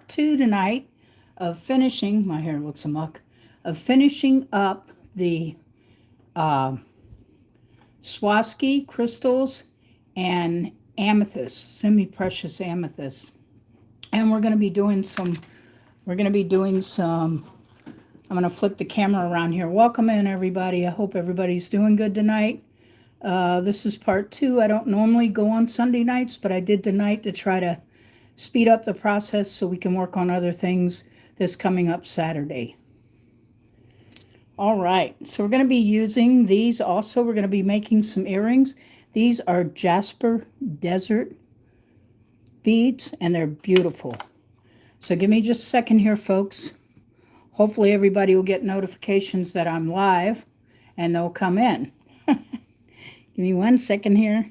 part 2 tonight of finishing, my hair looks amok, of finishing up the Swarovski crystals and amethyst, semi-precious amethyst. And we're going to be doing some, I'm going to flip the camera around here. Welcome in, everybody. I hope everybody's doing good tonight. This is part 2. I don't normally go on Sunday nights, but I did tonight to try to speed up the process so we can work on other things this coming up Saturday. All right, so we're going to be using these also. We're going to be making some earrings. These are Jasper Desert beads, and they're beautiful. So give me just a second here, folks. Hopefully everybody will get notifications that I'm live, and they'll come in. Give me 1 second here.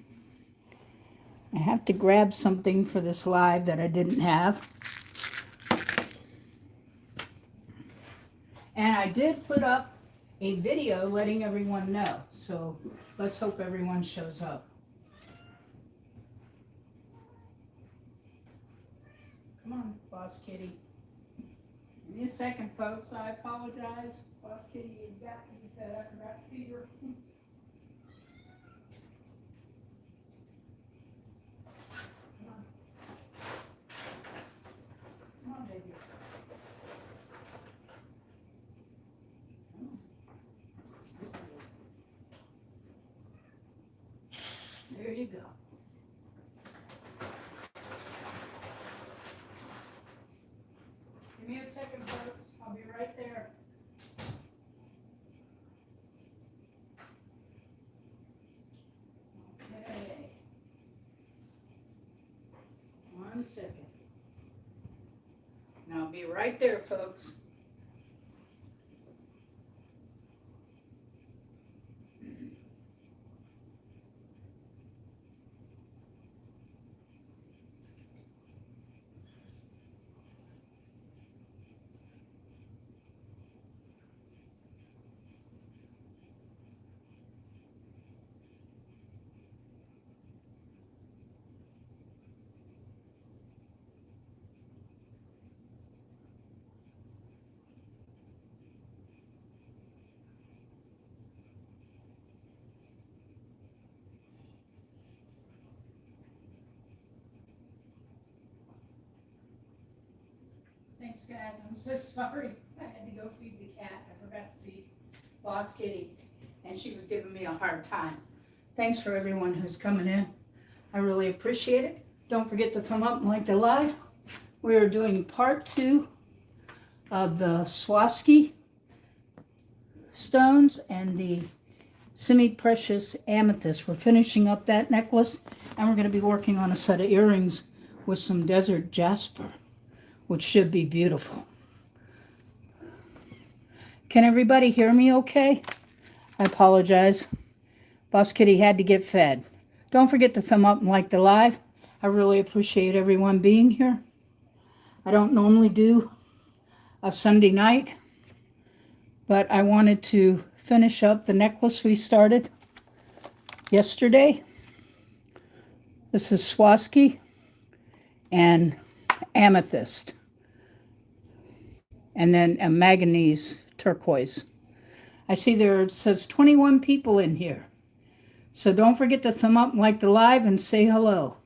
I have to grab something for this live that I didn't have. And I did put up a video letting everyone know. So let's hope everyone shows up. Come on, Boss Kitty. Give me a second, folks. I apologize. Boss Kitty has got to be fed. I forgot to feed her. There you go. Give me a second, folks. I'll be right there. Okay. 1 second. Now I'll be right there, folks. Thanks, guys. I'm so sorry. I had to go feed the cat. I forgot to feed Boss Kitty, and she was giving me a hard time. Thanks for everyone who's coming in. I really appreciate it. Don't forget to thumb up and like the live. We are doing part 2 of the Swarovski stones and the semi-precious amethyst. We're finishing up that necklace, and we're going to be working on a set of earrings with some desert jasper, which should be beautiful. Can everybody hear me okay? I apologize. Boss Kitty had to get fed. Don't forget to thumb up and like the live. I really appreciate everyone being here. I don't normally do a Sunday night, but I wanted to finish up the necklace we started yesterday. This is Swarovski and amethyst, and then a manganese turquoise. I see there it says 21 people in here, so don't forget to thumb up and like the live and say hello.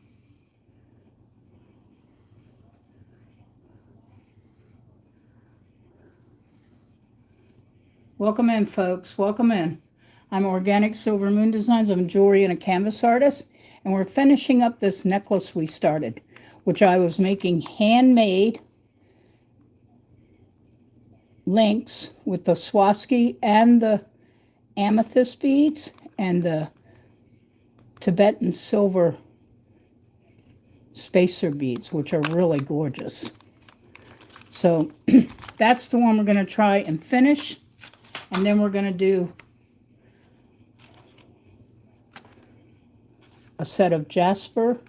Welcome in, folks. Welcome in. I'm Organic Silver Moon Designs. I'm a jewelry and a canvas artist, and we're finishing up this necklace we started, which I was making handmade links with the Swarovski and the amethyst beads and the Tibetan silver spacer beads, which are really gorgeous. So that's the one we're going to try and finish, and then we're going to do a set of jasper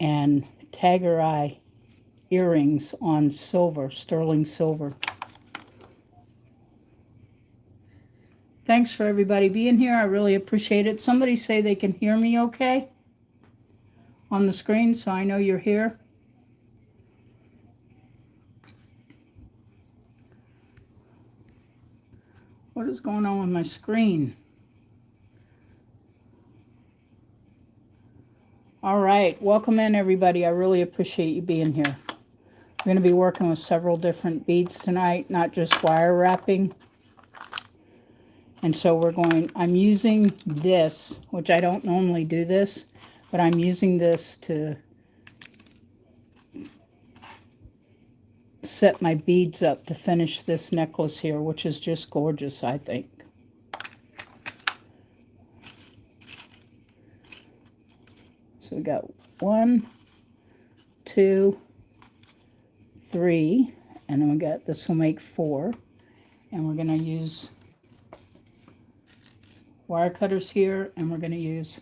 and tiger eye earrings on silver, sterling silver. Thanks for everybody being here. I really appreciate it. Somebody say they can hear me okay on the screen so I know you're here. What is going on with my screen? All right, welcome in everybody. I really appreciate you being here. I'm going to be working with several different beads tonight, not just wire wrapping. And so I'm using this, which I don't normally do this, but I'm using this to set my beads up to finish this necklace here, which is just gorgeous, I think. So we got 1, 2, 3, and then we got, this will make 4. And we're going to use wire cutters here, and we're going to use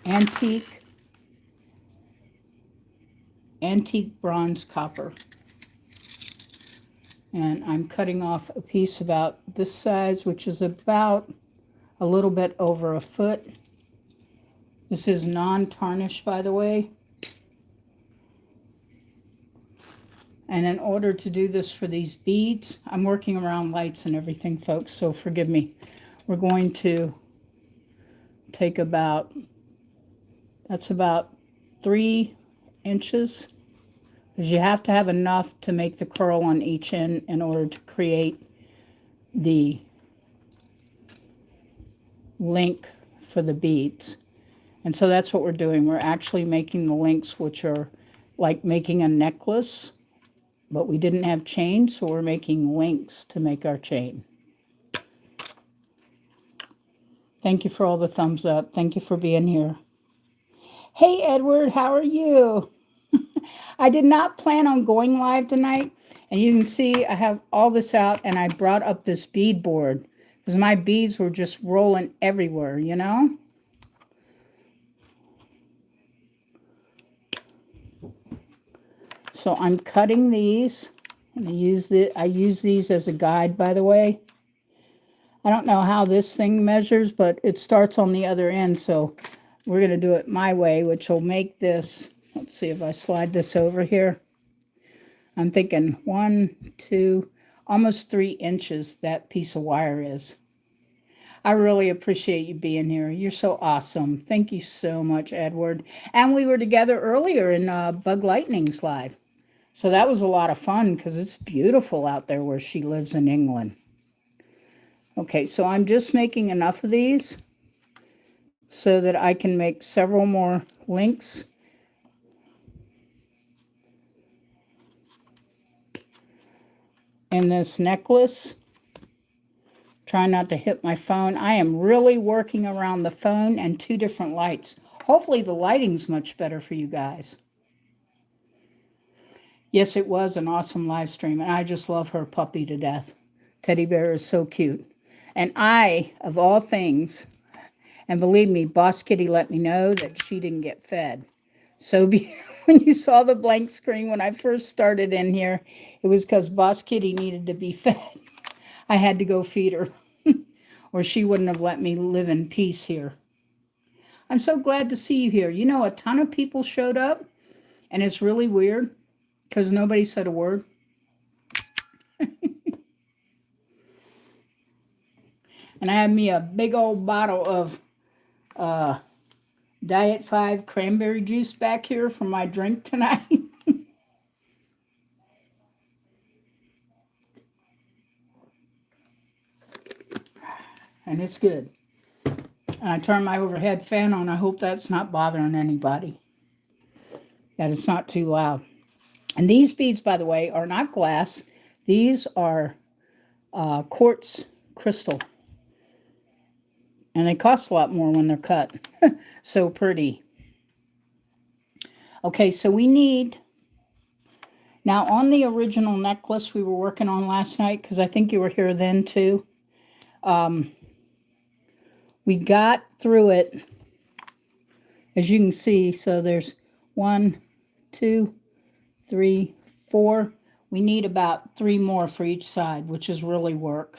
antique bronze copper. And I'm cutting off a piece about this size, which is about a little bit over a foot. This is non-tarnished, by the way. And in order to do this for these beads, I'm working around lights and everything, folks, so forgive me. We're going to take that's about 3 inches, because you have to have enough to make the curl on each end in order to create the link for the beads. And so that's what we're doing. We're actually making the links, which are like making a necklace, but we didn't have chain, so we're making links to make our chain. Thank you for all the thumbs up. Thank you for being here. Hey, Edward, how are you? I did not plan on going live tonight, and you can see I have all this out, and I brought up this bead board because my beads were just rolling everywhere, you know? So I'm cutting these, and I use these as a guide, by the way. I don't know how this thing measures, but it starts on the other end, so we're going to do it my way, which will make this, let's see if I slide this over here. I'm thinking 1, 2, almost 3 inches that piece of wire is. I really appreciate you being here. You're so awesome. Thank you so much, Edward. And we were together earlier in Bug Lightning's live. So that was a lot of fun because it's beautiful out there where she lives in England. Okay, so I'm just making enough of these so that I can make several more links. In this necklace. Try not to hit my phone. I am really working around the phone and 2 different lights. Hopefully the lighting's much better for you guys. Yes, it was an awesome live stream, and I just love her puppy to death. Teddy bear is so cute. And I, of all things, and believe me, Boss Kitty let me know that she didn't get fed. So when you saw the blank screen when I first started in here, it was because Boss Kitty needed to be fed. I had to go feed her, or she wouldn't have let me live in peace here. I'm so glad to see you here. You know, a ton of people showed up, and it's really weird because nobody said a word. And I had me a big old bottle of Diet 5 cranberry juice back here for my drink tonight. And it's good. And I turned my overhead fan on. I hope that's not bothering anybody, that it's not too loud. And these beads, by the way, are not glass. These are quartz crystal. And they cost a lot more when they're cut. So pretty. Okay, so we need... Now, on the original necklace we were working on last night, because I think you were here then too, we got through it, as you can see. So there's 1, 2, 3, 4. We need about 3 more for each side, which is really work.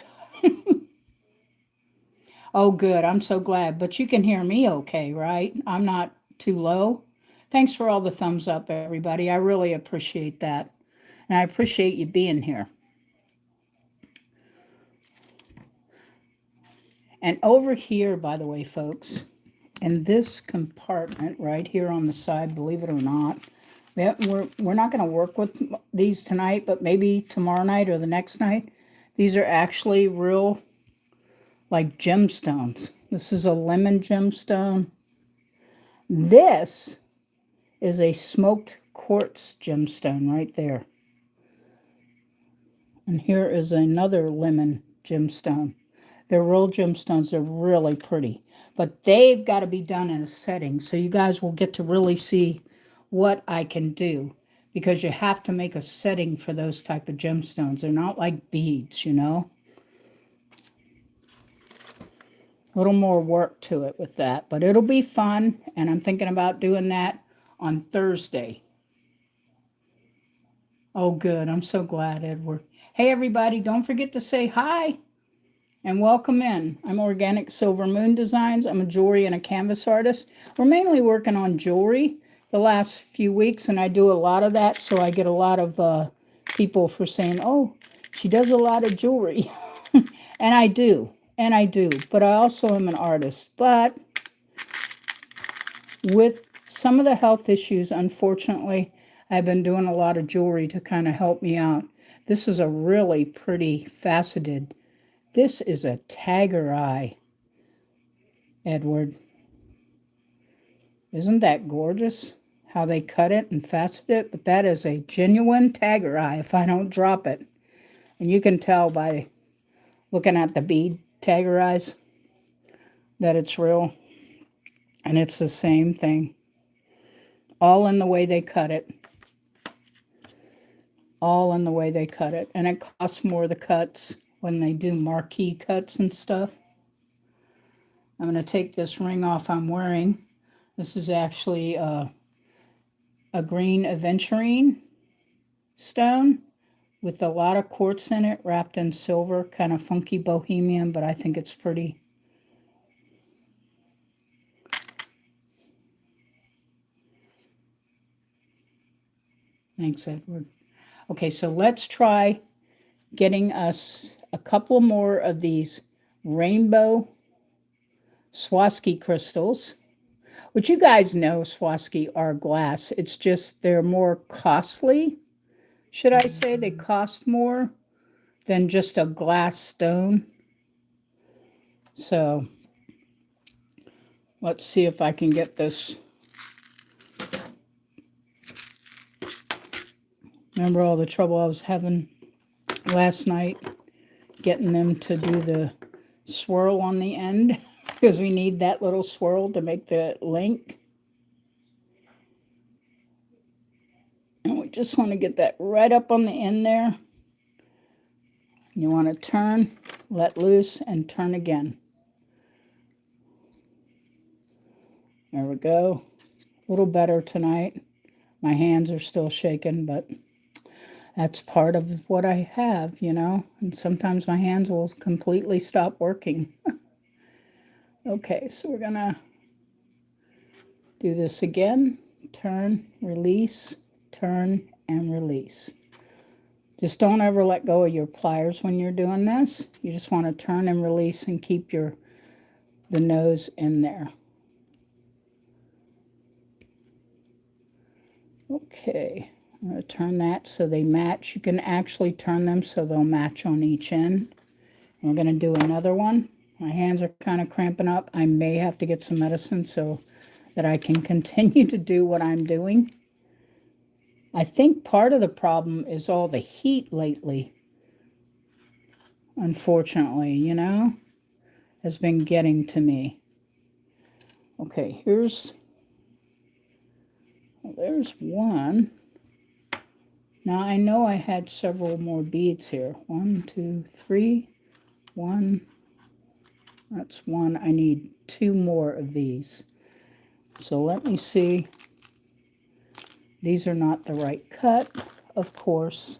Oh, good. I'm so glad. But you can hear me okay, right? I'm not too low. Thanks for all the thumbs up, everybody. I really appreciate that. And I appreciate you being here. And over here, by the way, folks, in this compartment right here on the side, believe it or not, we're not going to work with these tonight, but maybe tomorrow night or the next night. These are actually real, like, gemstones. This is a lemon gemstone. This is a smoked quartz gemstone right there. And here is another lemon gemstone. They're real gemstones. They're really pretty. But they've got to be done in a setting, so you guys will get to really see what I can do, because you have to make a setting for those type of gemstones. They're not like beads, you know. A little more work to it with that, but it'll be fun, and I'm thinking about doing that on Thursday. Oh, good. I'm so glad, Edward. Hey, everybody, don't forget to say hi and welcome in. I'm Organic Silver Moon Designs. I'm a jewelry and a canvas artist. We're mainly working on jewelry the last few weeks, and I do a lot of that, so I get a lot of people for saying, oh, she does a lot of jewelry. And I do, but I also am an artist. But with some of the health issues, unfortunately, I've been doing a lot of jewelry to kind of help me out. This is a really pretty faceted. This is a tiger eye, Edward. Isn't that gorgeous? How they cut it and faceted it, but that is a genuine tiger eye if I don't drop it. And you can tell by looking at the bead tiger eyes that it's real. And it's the same thing. All in the way they cut it. All in the way they cut it. And it costs more, the cuts, when they do marquee cuts and stuff. I'm going to take this ring off I'm wearing. This is actually a green aventurine stone with a lot of quartz in it, wrapped in silver, kind of funky bohemian, but I think it's pretty. Thanks, Edward. Okay, so let's try getting us a couple more of these rainbow Swarovski crystals, which you guys know Swarovski are glass. It's just they're more costly, should I say. They cost more than just a glass stone. So let's see if I can get this. Remember all the trouble I was having last night getting them to do the swirl on the end, because we need that little swirl to make the link. And we just want to get that right up on the end there. You want to turn, let loose, and turn again. There we go. A little better tonight. My hands are still shaking, but that's part of what I have, you know. And sometimes my hands will completely stop working. Okay, so we're going to do this again. Turn, release, turn, and release. Just don't ever let go of your pliers when you're doing this. You just want to turn and release and keep the nose in there. Okay, I'm going to turn that so they match. You can actually turn them so they'll match on each end. And we're going to do another one. My hands are kind of cramping up. I may have to get some medicine so that I can continue to do what I'm doing. I think part of the problem is all the heat lately, unfortunately, you know, has been getting to me. Okay, there's one. Now I know I had several more beads here. 1, 2, 3. 1. That's one. I need 2 more of these. So let me see. These are not the right cut, of course.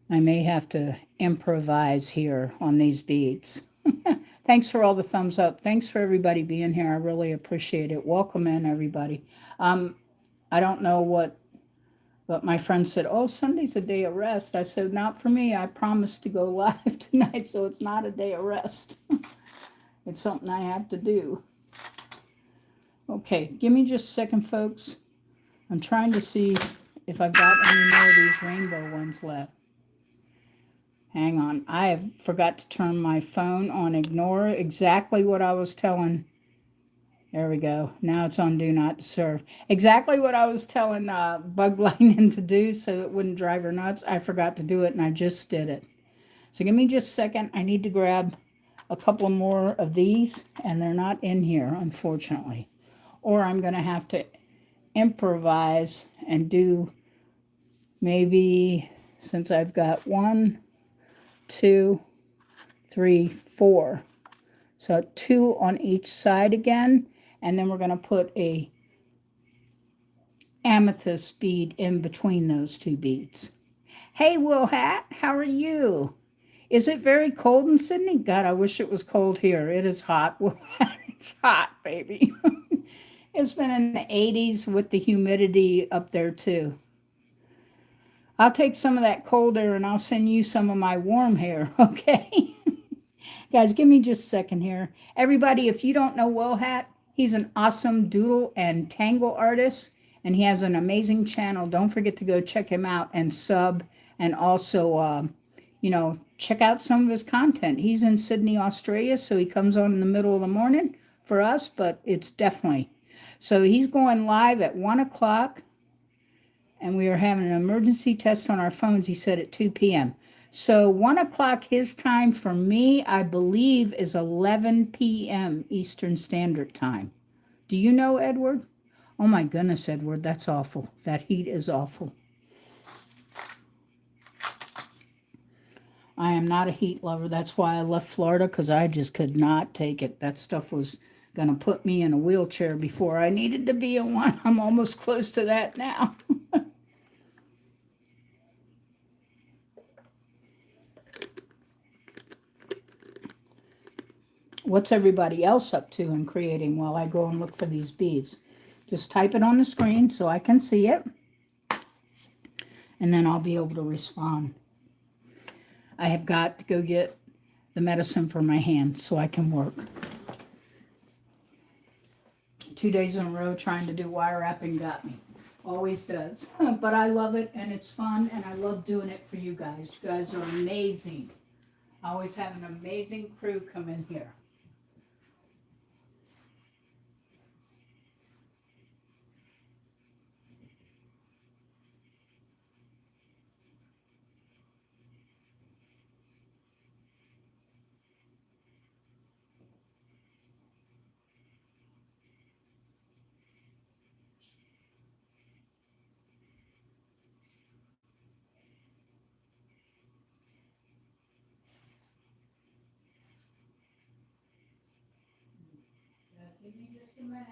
I may have to improvise here on these beads. Thanks for all the thumbs up. Thanks for everybody being here. I really appreciate it. Welcome in, everybody. I don't know what, but my friend said, oh, Sunday's a day of rest. I said, not for me. I promised to go live tonight, so it's not a day of rest. It's something I have to do. Okay, give me just a second, folks. I'm trying to see if I've got any more of these rainbow ones left. Hang on. I forgot to turn my phone on ignore. Exactly what I was telling. There we go. Now it's on Do Not Disturb. Exactly what I was telling Bug Lightning to do so it wouldn't drive her nuts. I forgot to do it, and I just did it. So give me just a second. I need to grab a couple more of these, and they're not in here, unfortunately. Or I'm going to have to improvise and do maybe, since I've got 1, 2, 3, 4. So 2 on each side again, and then we're going to put a amethyst bead in between those 2 beads. Hey, Will Hat, how are you? Is it very cold in Sydney? God, I wish it was cold here. It is hot. Will Hat, it's hot, baby. It's been in the 80s with the humidity up there too. I'll take some of that cold air and I'll send you some of my warm hair, okay? Guys, give me just a second here. Everybody, if you don't know Will Hat, he's an awesome doodle and tangle artist, and he has an amazing channel. Don't forget to go check him out and sub, and also, check out some of his content. He's in Sydney, Australia, so he comes on in the middle of the morning for us, but it's definitely. So he's going live at 1 o'clock, and we are having an emergency test on our phones, he said, at 2 p.m. So 1 o'clock his time for me, I believe, is 11 p.m. Eastern Standard Time. Do you know, Edward? Oh my goodness, Edward, that's awful. That heat is awful. I am not a heat lover. That's why I left Florida, because I just could not take it. That stuff was going to put me in a wheelchair before I needed to be in one. I'm almost close to that now. What's everybody else up to and creating while I go and look for these beads? Just type it on the screen so I can see it, and then I'll be able to respond. I have got to go get the medicine for my hand so I can work. 2 days in a row trying to do wire wrapping got me. Always does. But I love it, and it's fun, and I love doing it for you guys. You guys are amazing. I always have an amazing crew come in here. Just give me just a minute.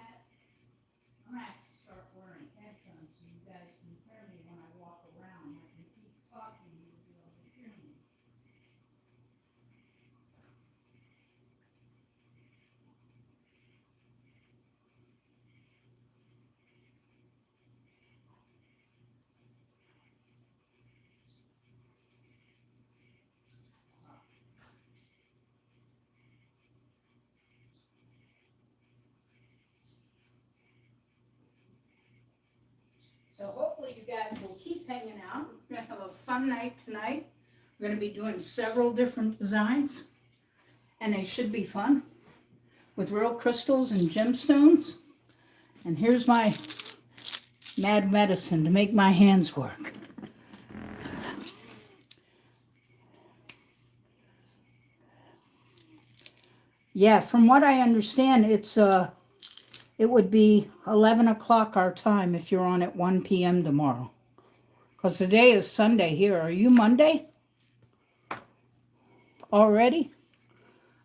I'm going to have to start wearing headphones so you guys can hear me when I walk around. I can keep talking, you'll be able to hear me. So hopefully you guys will keep hanging out. We're going to have a fun night tonight. We're going to be doing several different designs, and they should be fun with real crystals and gemstones. And here's my mad medicine to make my hands work. Yeah, from what I understand, it would be 11 o'clock our time if you're on at 1 p.m. tomorrow. Because today is Sunday here. Are you Monday? Already?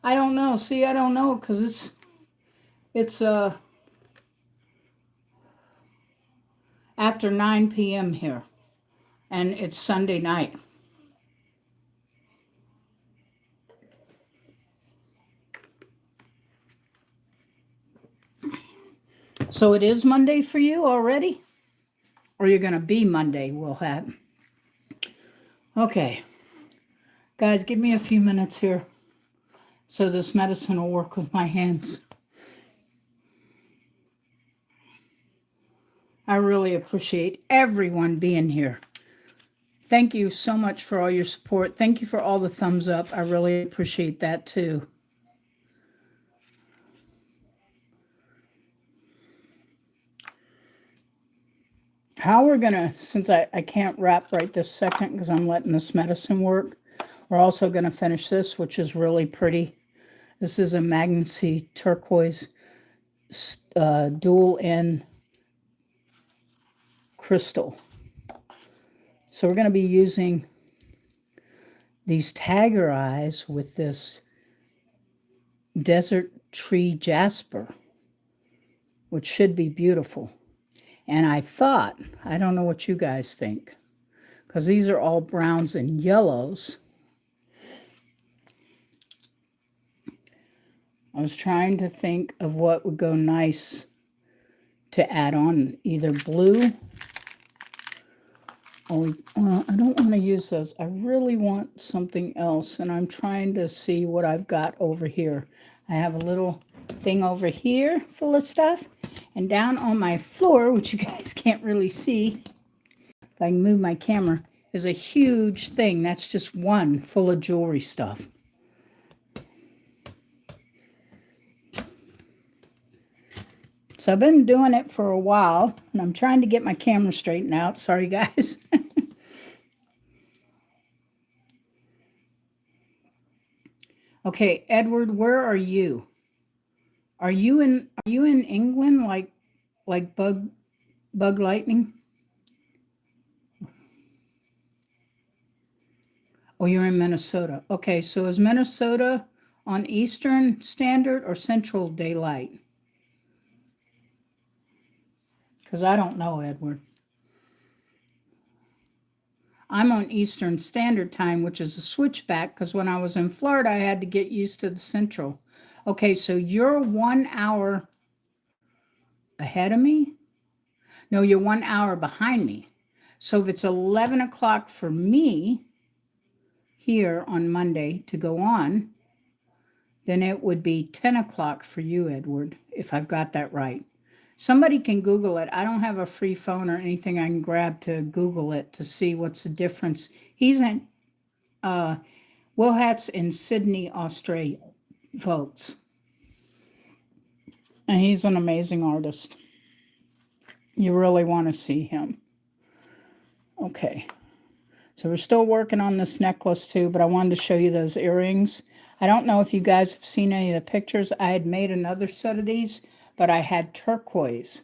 I don't know. See, I don't know because it's after 9 p.m. here. And it's Sunday night. So it is Monday for you already? Or you're going to be Monday, Will Hat. Okay. Guys, give me a few minutes here. so this medicine will work with my hands. I really appreciate everyone being here. Thank you so much for all your support. Thank you for all the thumbs up. I really appreciate that too. How we're gonna, since I can't wrap right this second because I'm letting this medicine work, we're also gonna finish this, which is really pretty. This is a Magnecy turquoise dual N crystal. So we're gonna be using these tiger eyes with this desert tree jasper, which should be beautiful. And I thought, I don't know what you guys think, because these are all browns and yellows. I was trying to think of what would go nice to add on, either blue. Oh, I don't want to use those. I really want something else, and I'm trying to see what I've got over here. I have a little thing over here full of stuff, and down on my floor, which you guys can't really see, if I can move my camera, is a huge thing. That's just one full of jewelry stuff. So I've been doing it for a while, and I'm trying to get my camera straightened out. Sorry, guys. Okay, Edward, where are you? Are you in England like bug lightning? Oh, you're in Minnesota. Okay, so is Minnesota on Eastern Standard or Central Daylight? Because I don't know, Edward. I'm on Eastern Standard Time, which is a switchback, because when I was in Florida, I had to get used to the Central. Okay, so you're 1 hour ahead of me? No, you're 1 hour behind me. So if it's 11 o'clock for me here on Monday to go on, then it would be 10 o'clock for you, Edward, if I've got that right. Somebody can Google it. I don't have a free phone or anything I can grab to Google it to see what's the difference. He's in, Will Hat's in Sydney, Australia, folks. And he's an amazing artist. You really want to see him. Okay. So we're still working on this necklace too, but I wanted to show you those earrings. I don't know if you guys have seen any of the pictures. I had made another set of these, but I had turquoise.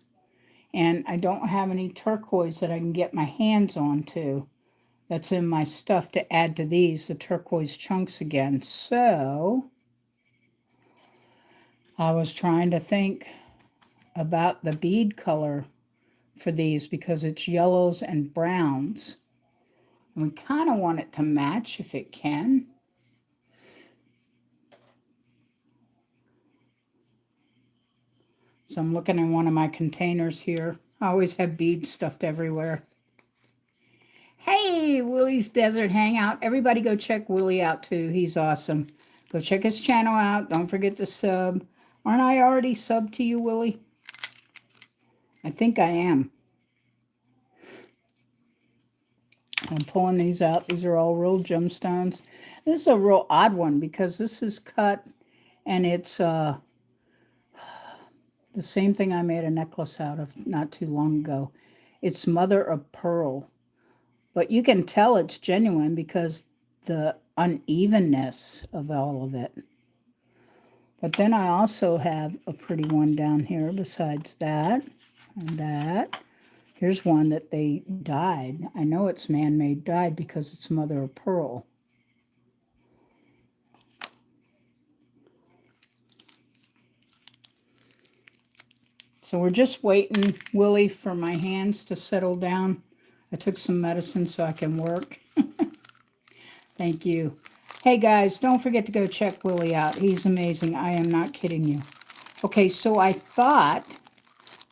And I don't have any turquoise that I can get my hands on to. That's in my stuff to add to these, the turquoise chunks again. So I was trying to think about the bead color for these because it's yellows and browns. And we kind of want it to match if it can. So I'm looking in one of my containers here. I always have beads stuffed everywhere. Hey, Willie's Desert Hangout. Everybody go check Willie out too. He's awesome. Go check his channel out. Don't forget to sub. Aren't I already subbed to you, Willie? I think I am. I'm pulling these out. These are all real gemstones. This is a real odd one because this is cut and it's the same thing I made a necklace out of not too long ago. It's mother of pearl. But you can tell it's genuine because the unevenness of all of it. But then I also have a pretty one down here besides that and that. Here's one that they dyed. I know it's man-made dyed because it's mother of pearl. So we're just waiting, Willie, for my hands to settle down. I took some medicine so I can work. Thank you. Hey, guys, don't forget to go check Willie out. He's amazing. I am not kidding you. Okay, so I thought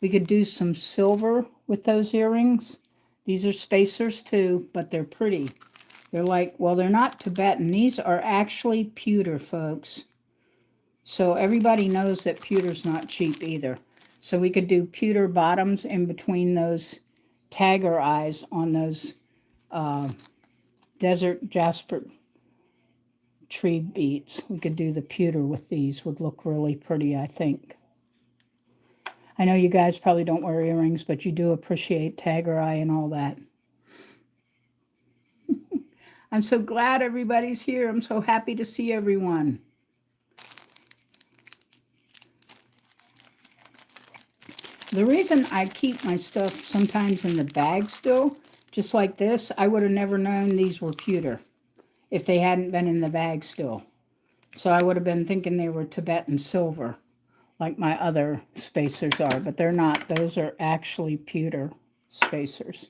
we could do some silver with those earrings. These are spacers too, but they're pretty. They're like, well, they're not Tibetan. These are actually pewter, folks. So everybody knows that pewter's not cheap either. So we could do pewter bottoms in between those tiger eyes on those desert jasper tree beads. We could do the pewter with these. Would look really pretty, I think. I know you guys probably don't wear earrings, but you do appreciate tiger eye and all that. I'm so glad everybody's here. I'm so happy to see everyone. The reason I keep my stuff sometimes in the bag still, just like this, I would have never known these were pewter if they hadn't been in the bag still. So I would have been thinking they were Tibetan silver, like my other spacers are, but they're not. Those are actually pewter spacers.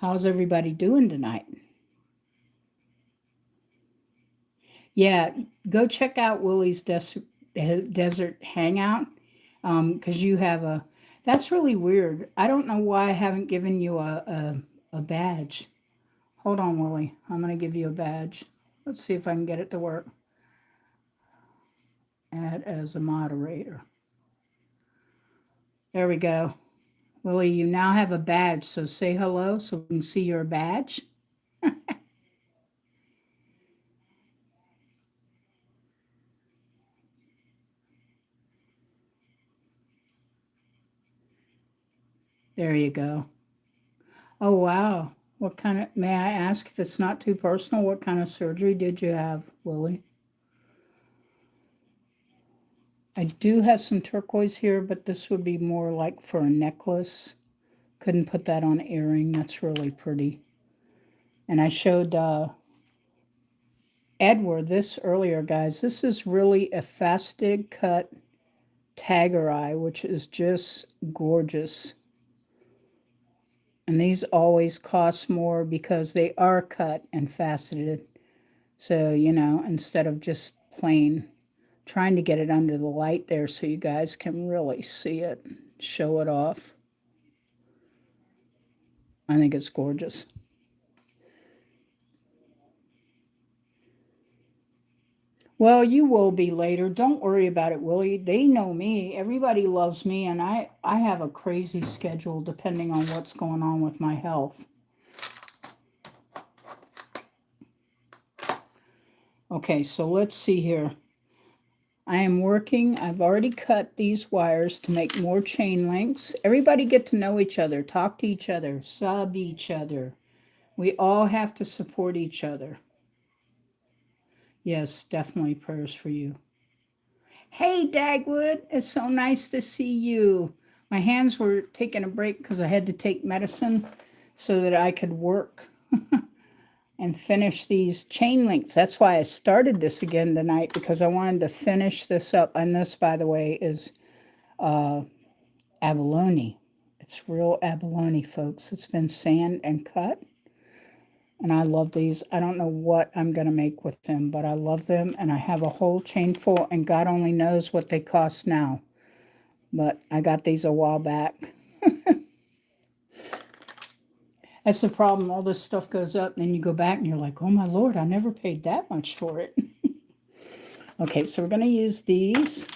How's everybody doing tonight? Yeah, go check out Willie's Desert Hangout because you have a. That's really weird. I don't know why I haven't given you a badge. Hold on, Willie. I'm going to give you a badge. Let's see if I can get it to work. Add as a moderator. There we go. Willie, you now have a badge, so say hello so we can see your badge. There you go. Oh, wow. What kind of, may I ask if it's not too personal, what kind of surgery did you have, Willie? I do have some turquoise here, but this would be more like for a necklace. Couldn't put that on earring. That's really pretty. And I showed Edward this earlier, guys. This is really a faceted cut tiger eye, which is just gorgeous. And these always cost more because they are cut and faceted. So, you know, instead of just plain, trying to get it under the light there so you guys can really see it, show it off. I think it's gorgeous. Well, you will be later. Don't worry about it, Willie. They know me. Everybody loves me, and I have a crazy schedule depending on what's going on with my health. Okay, so let's see here. I am working. I've already cut these wires to make more chain links. Everybody get to know each other, talk to each other, sub each other. We all have to support each other. Yes, definitely prayers for you. Hey, Dagwood, it's so nice to see you. My hands were taking a break because I had to take medicine so that I could work and finish these chain links. That's why I started this again tonight because I wanted to finish this up. And this, by the way, is abalone. It's real abalone, folks. It's been sand and cut. And I love these. I don't know what I'm going to make with them, but I love them. And I have a whole chain full, and God only knows what they cost now. But I got these a while back. That's the problem. All this stuff goes up, and then you go back and you're like, oh my Lord, I never paid that much for it. Okay, so we're going to use these.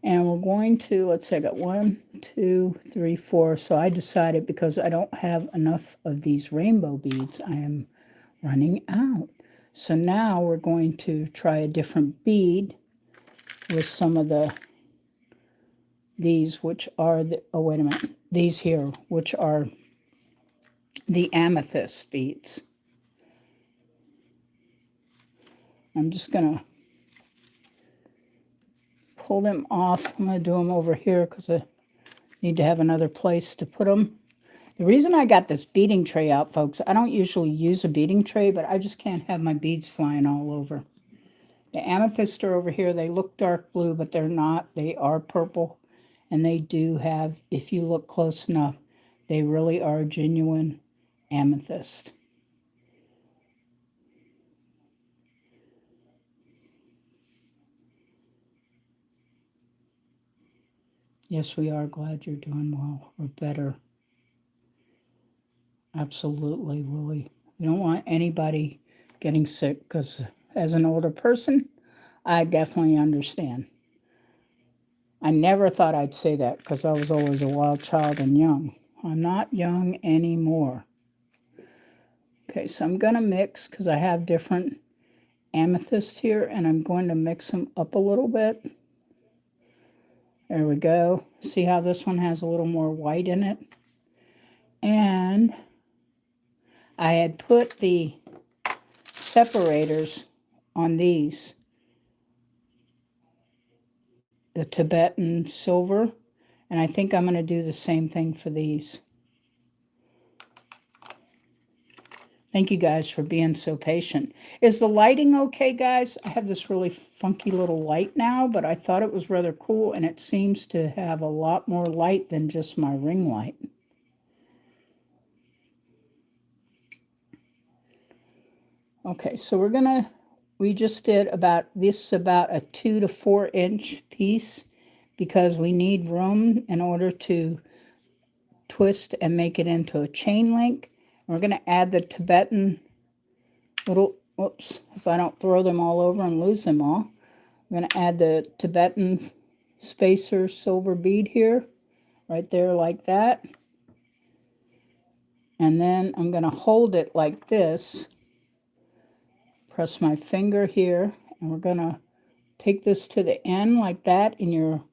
And we're going to, let's say I got 1, 2, 3, 4. So I decided because I don't have enough of these rainbow beads, I am running out. So now we're going to try a different bead with some of these, which are the, oh, wait a minute, these here, which are the amethyst beads. I'm just going to pull them off. I'm going to do them over here because I need to have another place to put them. The reason I got this beading tray out, folks, I don't usually use a beading tray, but I just can't have my beads flying all over. The amethyst are over here. They look dark blue, but they're not. They are purple, and they do have, if you look close enough, they really are genuine amethyst. Yes, we are glad you're doing well, or better. Absolutely, Willie. We don't want anybody getting sick, because as an older person, I definitely understand. I never thought I'd say that because I was always a wild child and young. I'm not young anymore. Okay, so I'm going to mix because I have different amethyst here, and I'm going to mix them up a little bit. There we go. See how this one has a little more white in it? And I had put the separators on these, the Tibetan silver, and I think I'm going to do the same thing for these. Thank you guys for being so patient. Is the lighting okay, guys? I have this really funky little light now, but I thought it was rather cool, and it seems to have a lot more light than just my ring light. Okay, so we just did about a 2 to 4 inch piece because we need room in order to twist and make it into a chain link. We're going to add the Tibetan little, oops, if I don't throw them all over and lose them all. I'm going to add the Tibetan spacer silver bead here, right there like that. And then I'm going to hold it like this, press my finger here, and we're going to take this to the end like that in your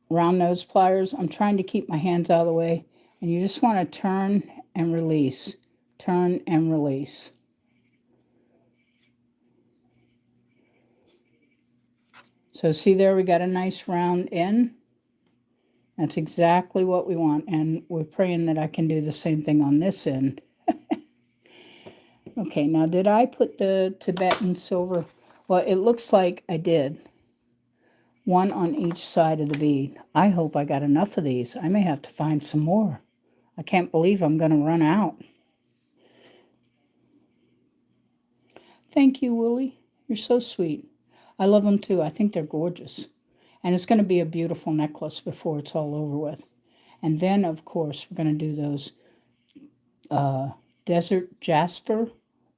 round nose pliers. I'm trying to keep my hands out of the way, and you just want to turn and release, turn and release. So see there, we got a nice round end. That's exactly what we want, and we're praying that I can do the same thing on this end. Okay, now did I put the Tibetan silver? Well, it looks like I did. One on each side of the bead. I hope I got enough of these. I may have to find some more. I can't believe I'm going to run out. Thank you, Willie. You're so sweet. I love them too. I think they're gorgeous. And it's going to be a beautiful necklace before it's all over with. And then, of course, we're going to do those desert jasper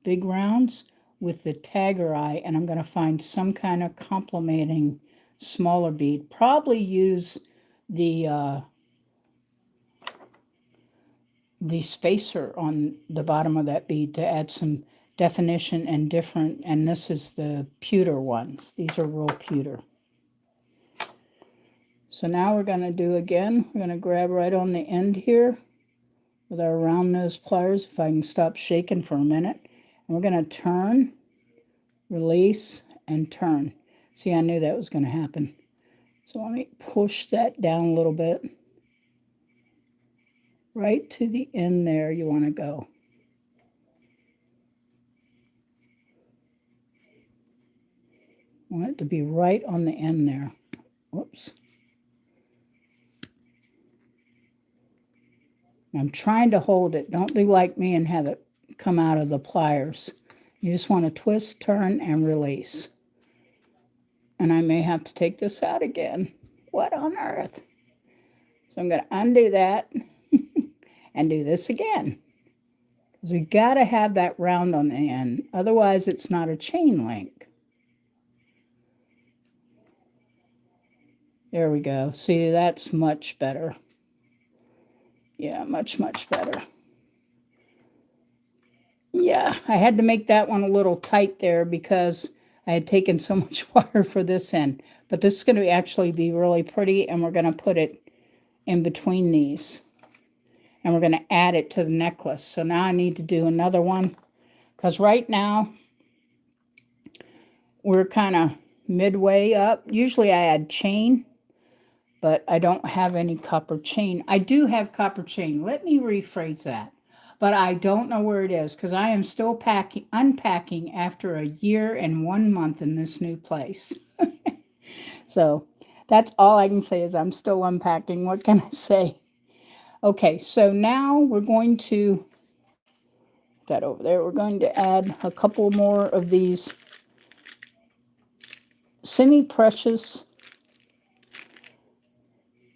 big rounds with the tagger eye. And I'm going to find some kind of complementing smaller bead. Probably use the spacer on the bottom of that bead to add some definition and different. And this is the pewter ones. These are real pewter. So now we're going to do again, we're going to grab right on the end here with our round nose pliers, if I can stop shaking for a minute. And we're going to turn, release, and turn. See, I knew that was going to happen. So let me push that down a little bit. Right to the end there you want to go. I want it to be right on the end there. Whoops. I'm trying to hold it. Don't do like me and have it come out of the pliers. You just want to twist, turn, and release. And I may have to take this out again. What on earth? So I'm going to undo that and do this again. Because we got to have that round on the end. Otherwise, it's not a chain link. There we go. See, that's much better. Yeah, much, much better. Yeah, I had to make that one a little tight there because I had taken so much wire for this end. But this is going to actually be really pretty, and we're going to put it in between these. And we're going to add it to the necklace. So now I need to do another one. Because right now, we're kind of midway up. Usually I add chain, but I don't have any copper chain. I do have copper chain. Let me rephrase that. But I don't know where it is because I am still unpacking after a year and 1 month in this new place. So that's all I can say is I'm still unpacking. What can I say? Okay, so now we're going to, that over there, we're going to add a couple more of these semi-precious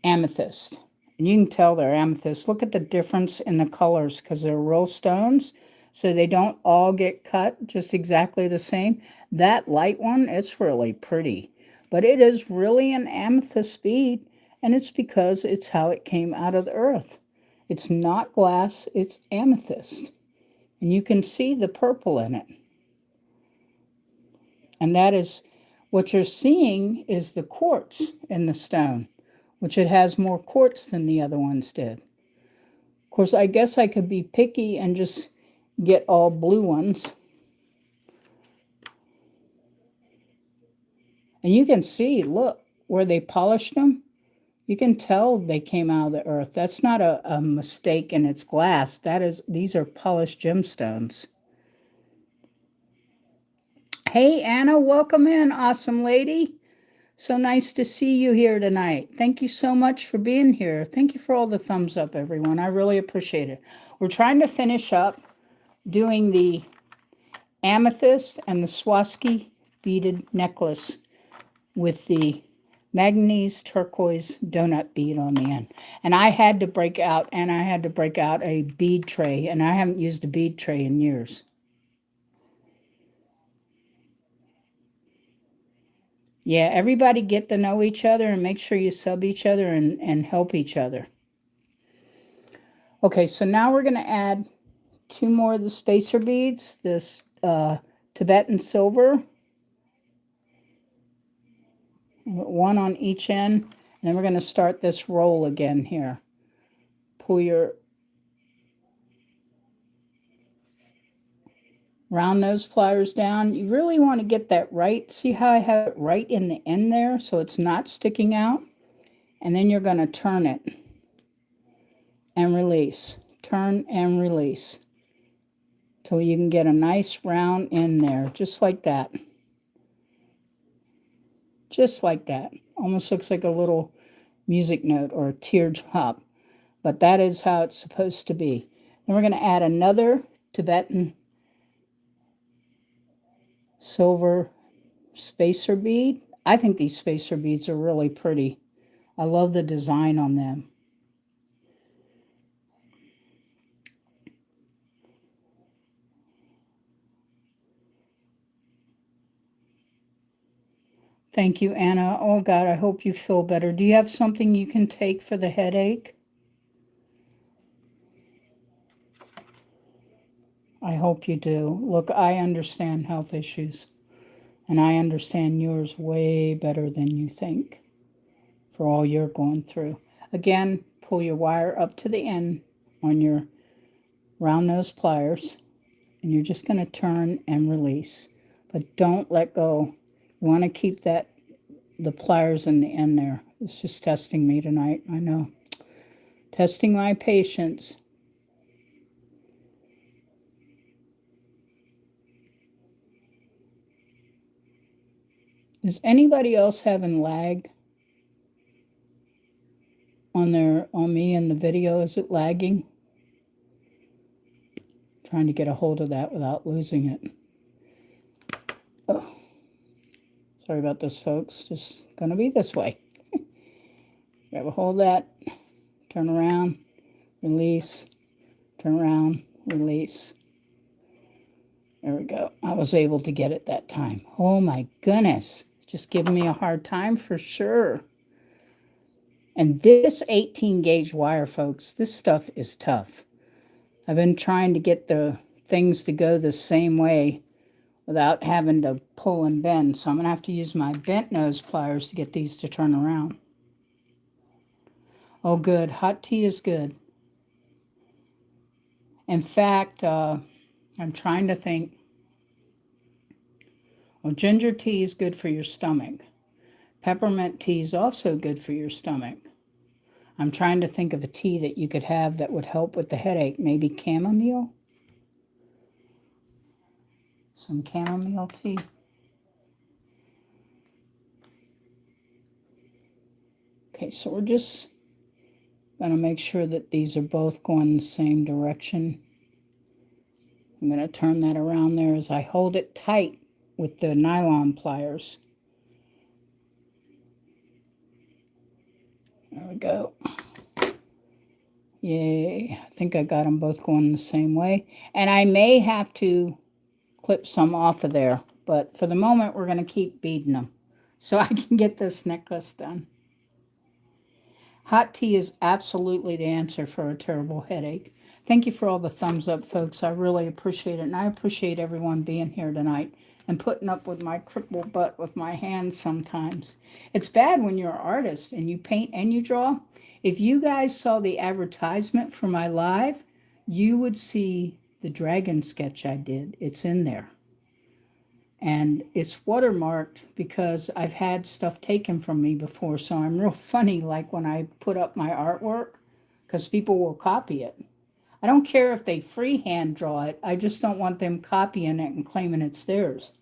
amethyst. And you can tell they're amethyst. Look at the difference in the colors because they're real stones. so they don't all get cut just exactly the same. That light one, it's really pretty, but it is really an amethyst bead, and it's because it's how it came out of the earth. It's not glass, it's amethyst, and you can see the purple in it. And that is what you're seeing is the quartz in the stone, which it has more quartz than the other ones did. Of course, I guess I could be picky and just get all blue ones. And you can see, look, where they polished them. You can tell they came out of the earth. That's not a mistake in its glass. These are polished gemstones. Hey, Anna, welcome in, awesome lady. So nice to see you here tonight. Thank you so much for being here. Thank you for all the thumbs up, everyone. I really appreciate it. We're trying to finish up doing the amethyst and the Swarovski beaded necklace with the manganese turquoise donut bead on the end. And I had to break out, a bead tray, and I haven't used a bead tray in years. Yeah, everybody get to know each other and make sure you sub each other and help each other. Okay, so now we're going to add 2 more of the spacer beads, this Tibetan silver, 1 on each end, and then we're going to start this roll again here. Pull your round nose pliers down. You really want to get that right. See how I have it right in the end there so it's not sticking out? And then you're going to turn it and release. Turn and release. So you can get a nice round in there, just like that. Just like that. Almost looks like a little music note or a teardrop. But that is how it's supposed to be. Then we're going to add another Tibetan silver spacer bead. I think these spacer beads are really pretty. I love the design on them. Thank you, Anna. Oh, God, I hope you feel better. Do you have something you can take for the headache? I hope you do. Look, I understand health issues, and I understand yours way better than you think for all you're going through. Again, pull your wire up to the end on your round nose pliers, and you're just going to turn and release. But don't let go. You want to keep the pliers in the end there. It's just testing me tonight, I know. Testing my patience. Is anybody else having lag on me in the video? Is it lagging? Trying to get a hold of that without losing it. Oh. Sorry about this, folks. Just gonna be this way. Grab a hold of that. Turn around. Release. Turn around. Release. There we go. I was able to get it that time. Oh my goodness. Just giving me a hard time for sure. And this 18 gauge wire, folks, this stuff is tough. I've been trying to get the things to go the same way without having to pull and bend. So I'm going to have to use my bent nose pliers to get these to turn around. Oh, good. Hot tea is good. In fact, I'm trying to think. Well, ginger tea is good for your stomach. Peppermint tea is also good for your stomach. I'm trying to think of a tea that you could have that would help with the headache. Maybe chamomile? Some chamomile tea. Okay, so we're just going to make sure that these are both going the same direction. I'm going to turn that around there as I hold it tight with the nylon pliers. There we go. Yay. I think I got them both going the same way. And I may have to clip some off of there. But for the moment, we're going to keep beading them so I can get this necklace done. Hot tea is absolutely the answer for a terrible headache. Thank you for all the thumbs up, folks. I really appreciate it. And I appreciate everyone being here tonight and putting up with my crippled butt with my hands sometimes. It's bad when you're an artist and you paint and you draw. If you guys saw the advertisement for my live, you would see the dragon sketch I did. It's in there. And it's watermarked because I've had stuff taken from me before. So I'm real funny, like when I put up my artwork, because people will copy it. I don't care if they freehand draw it. I just don't want them copying it and claiming it's theirs.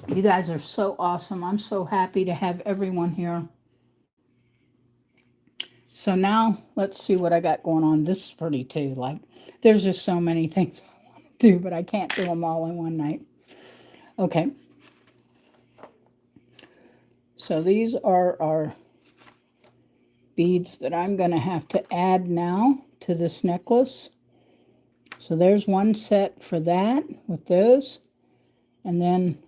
You guys are so awesome. I'm so happy to have everyone here. So now let's see what I got going on. This is pretty too. Like, there's just so many things I want to do, but I can't do them all in one night. Okay. So these are our beads that I'm going to have to add now to this necklace. So there's one set for that with those. And then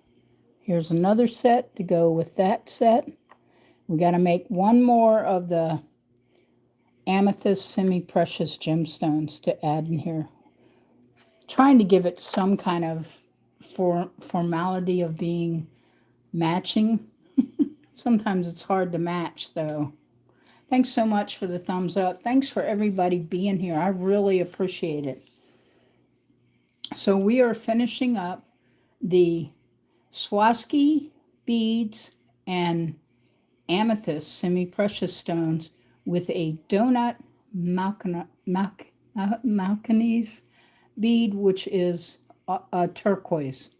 here's another set to go with that set. We got to make one more of the amethyst semi-precious gemstones to add in here. Trying to give it some kind of formality of being matching. Sometimes it's hard to match, though. Thanks so much for the thumbs up. Thanks for everybody being here. I really appreciate it. So we are finishing up the Swarovski beads and amethyst semi-precious stones with a donut malcanese bead, which is a turquoise.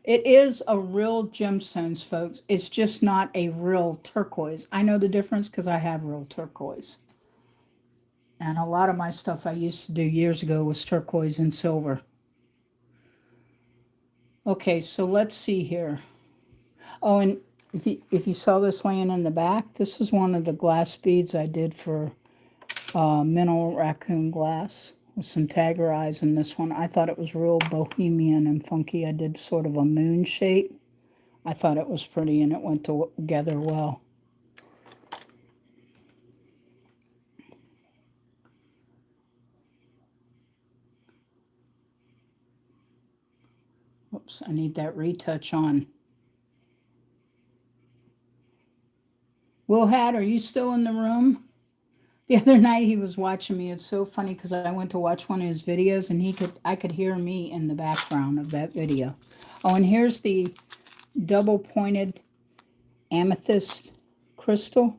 It is a real gemstones, folks. It's just not a real turquoise. I know the difference because I have real turquoise. And a lot of my stuff I used to do years ago was turquoise and silver. Okay, so let's see here. Oh, and if you saw this laying in the back, this is one of the glass beads I did for mineral raccoon glass with some tiger eyes in this one. I thought it was real bohemian and funky. I did sort of a moon shape. I thought it was pretty and it went together well. Oops, I need that retouch on. Will Hat, are you still in the room? The other night he was watching me. It's so funny because I went to watch one of his videos and I could hear me in the background of that video. Oh, and here's the double pointed amethyst crystal.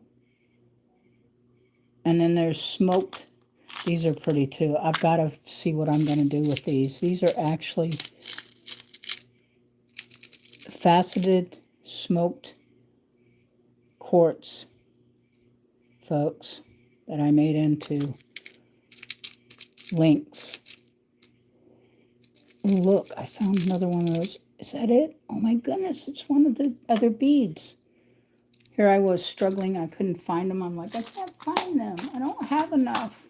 And then there's smoked. These are pretty too. I've got to see what I'm going to do with these. These are actually faceted smoked quartz, folks, that I made into links. Ooh, look, I found another one of those. Is that it? Oh my goodness, it's one of the other beads. Here I was struggling. I couldn't find them. I'm like, I can't find them. I don't have enough.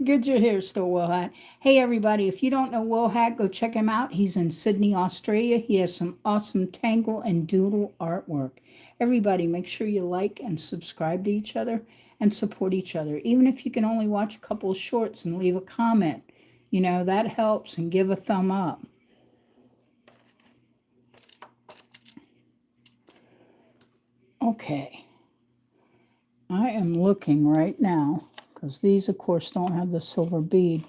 Get your hair still, Will Hat. Hey, everybody, if you don't know Will Hat, go check him out. He's in Sydney, Australia. He has some awesome tangle and doodle artwork. Everybody, make sure you like and subscribe to each other and support each other. Even if you can only watch a couple of shorts and leave a comment, you know, that helps, and give a thumb up. Okay. I am looking right now, because these, of course, don't have the silver bead.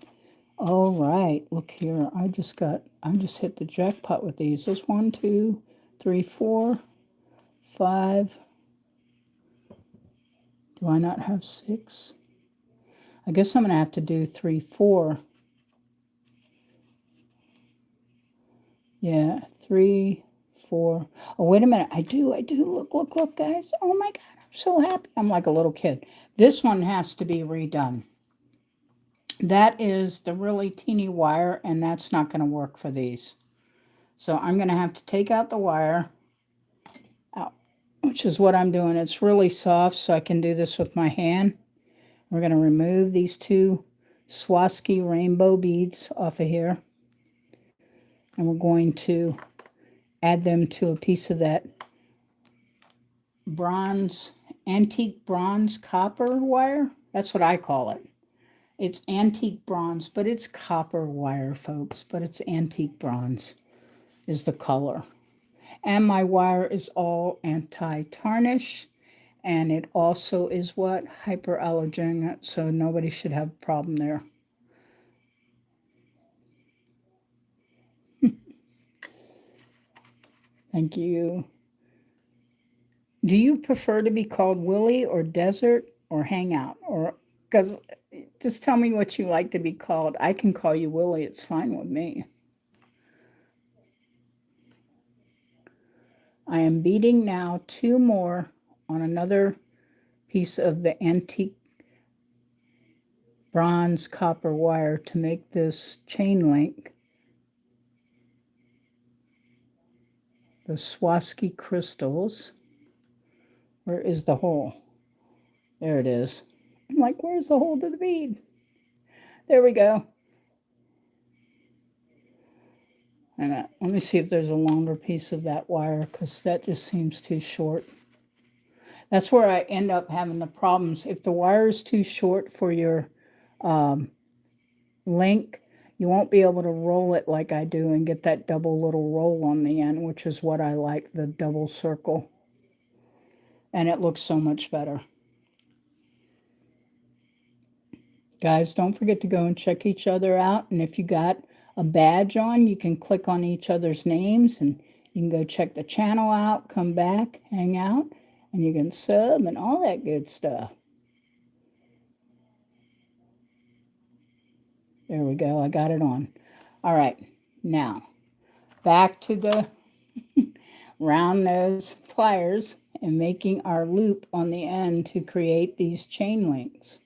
All right, look here. I just hit the jackpot with these. There's 1, 2, 3, 4, 5. Do I not have 6? I guess I'm going to have to do 3, 4. Yeah, 3, 4. Oh, wait a minute. I do. Look, guys. Oh, my God. I'm so happy. I'm like a little kid. This one has to be redone. That is the really teeny wire, and that's not going to work for these. So I'm going to have to take out the wire out, which is what I'm doing. It's really soft, so I can do this with my hand. We're going to remove these two Swarovski rainbow beads off of here. And we're going to add them to a piece of that bronze, antique bronze copper wire. That's what I call it. It's antique bronze, but it's copper wire, folks. But it's antique bronze is the color. And my wire is all anti-tarnish. And it also is what? Hyperallergenic, so nobody should have a problem there. Thank you. Do you prefer to be called Willie or Desert or Hangout? Or because just tell me what you like to be called. I can call you Willie. It's fine with me. I am beading now 2 more on another piece of the antique bronze copper wire to make this chain link. The Swarovski crystals. Where is the hole? There it is. I'm like, where's the hole to the bead? There we go. And let me see if there's a longer piece of that wire, because that just seems too short. That's where I end up having the problems. If the wire is too short for your link, you won't be able to roll it like I do and get that double little roll on the end, which is what I like, the double circle. And it looks so much better. Guys, don't forget to go and check each other out. And if you got a badge on, you can click on each other's names and you can go check the channel out, come back, hang out, and you can sub and all that good stuff. There we go. I got it on. All right. Now, back to the round nose pliers and making our loop on the end to create these chain links.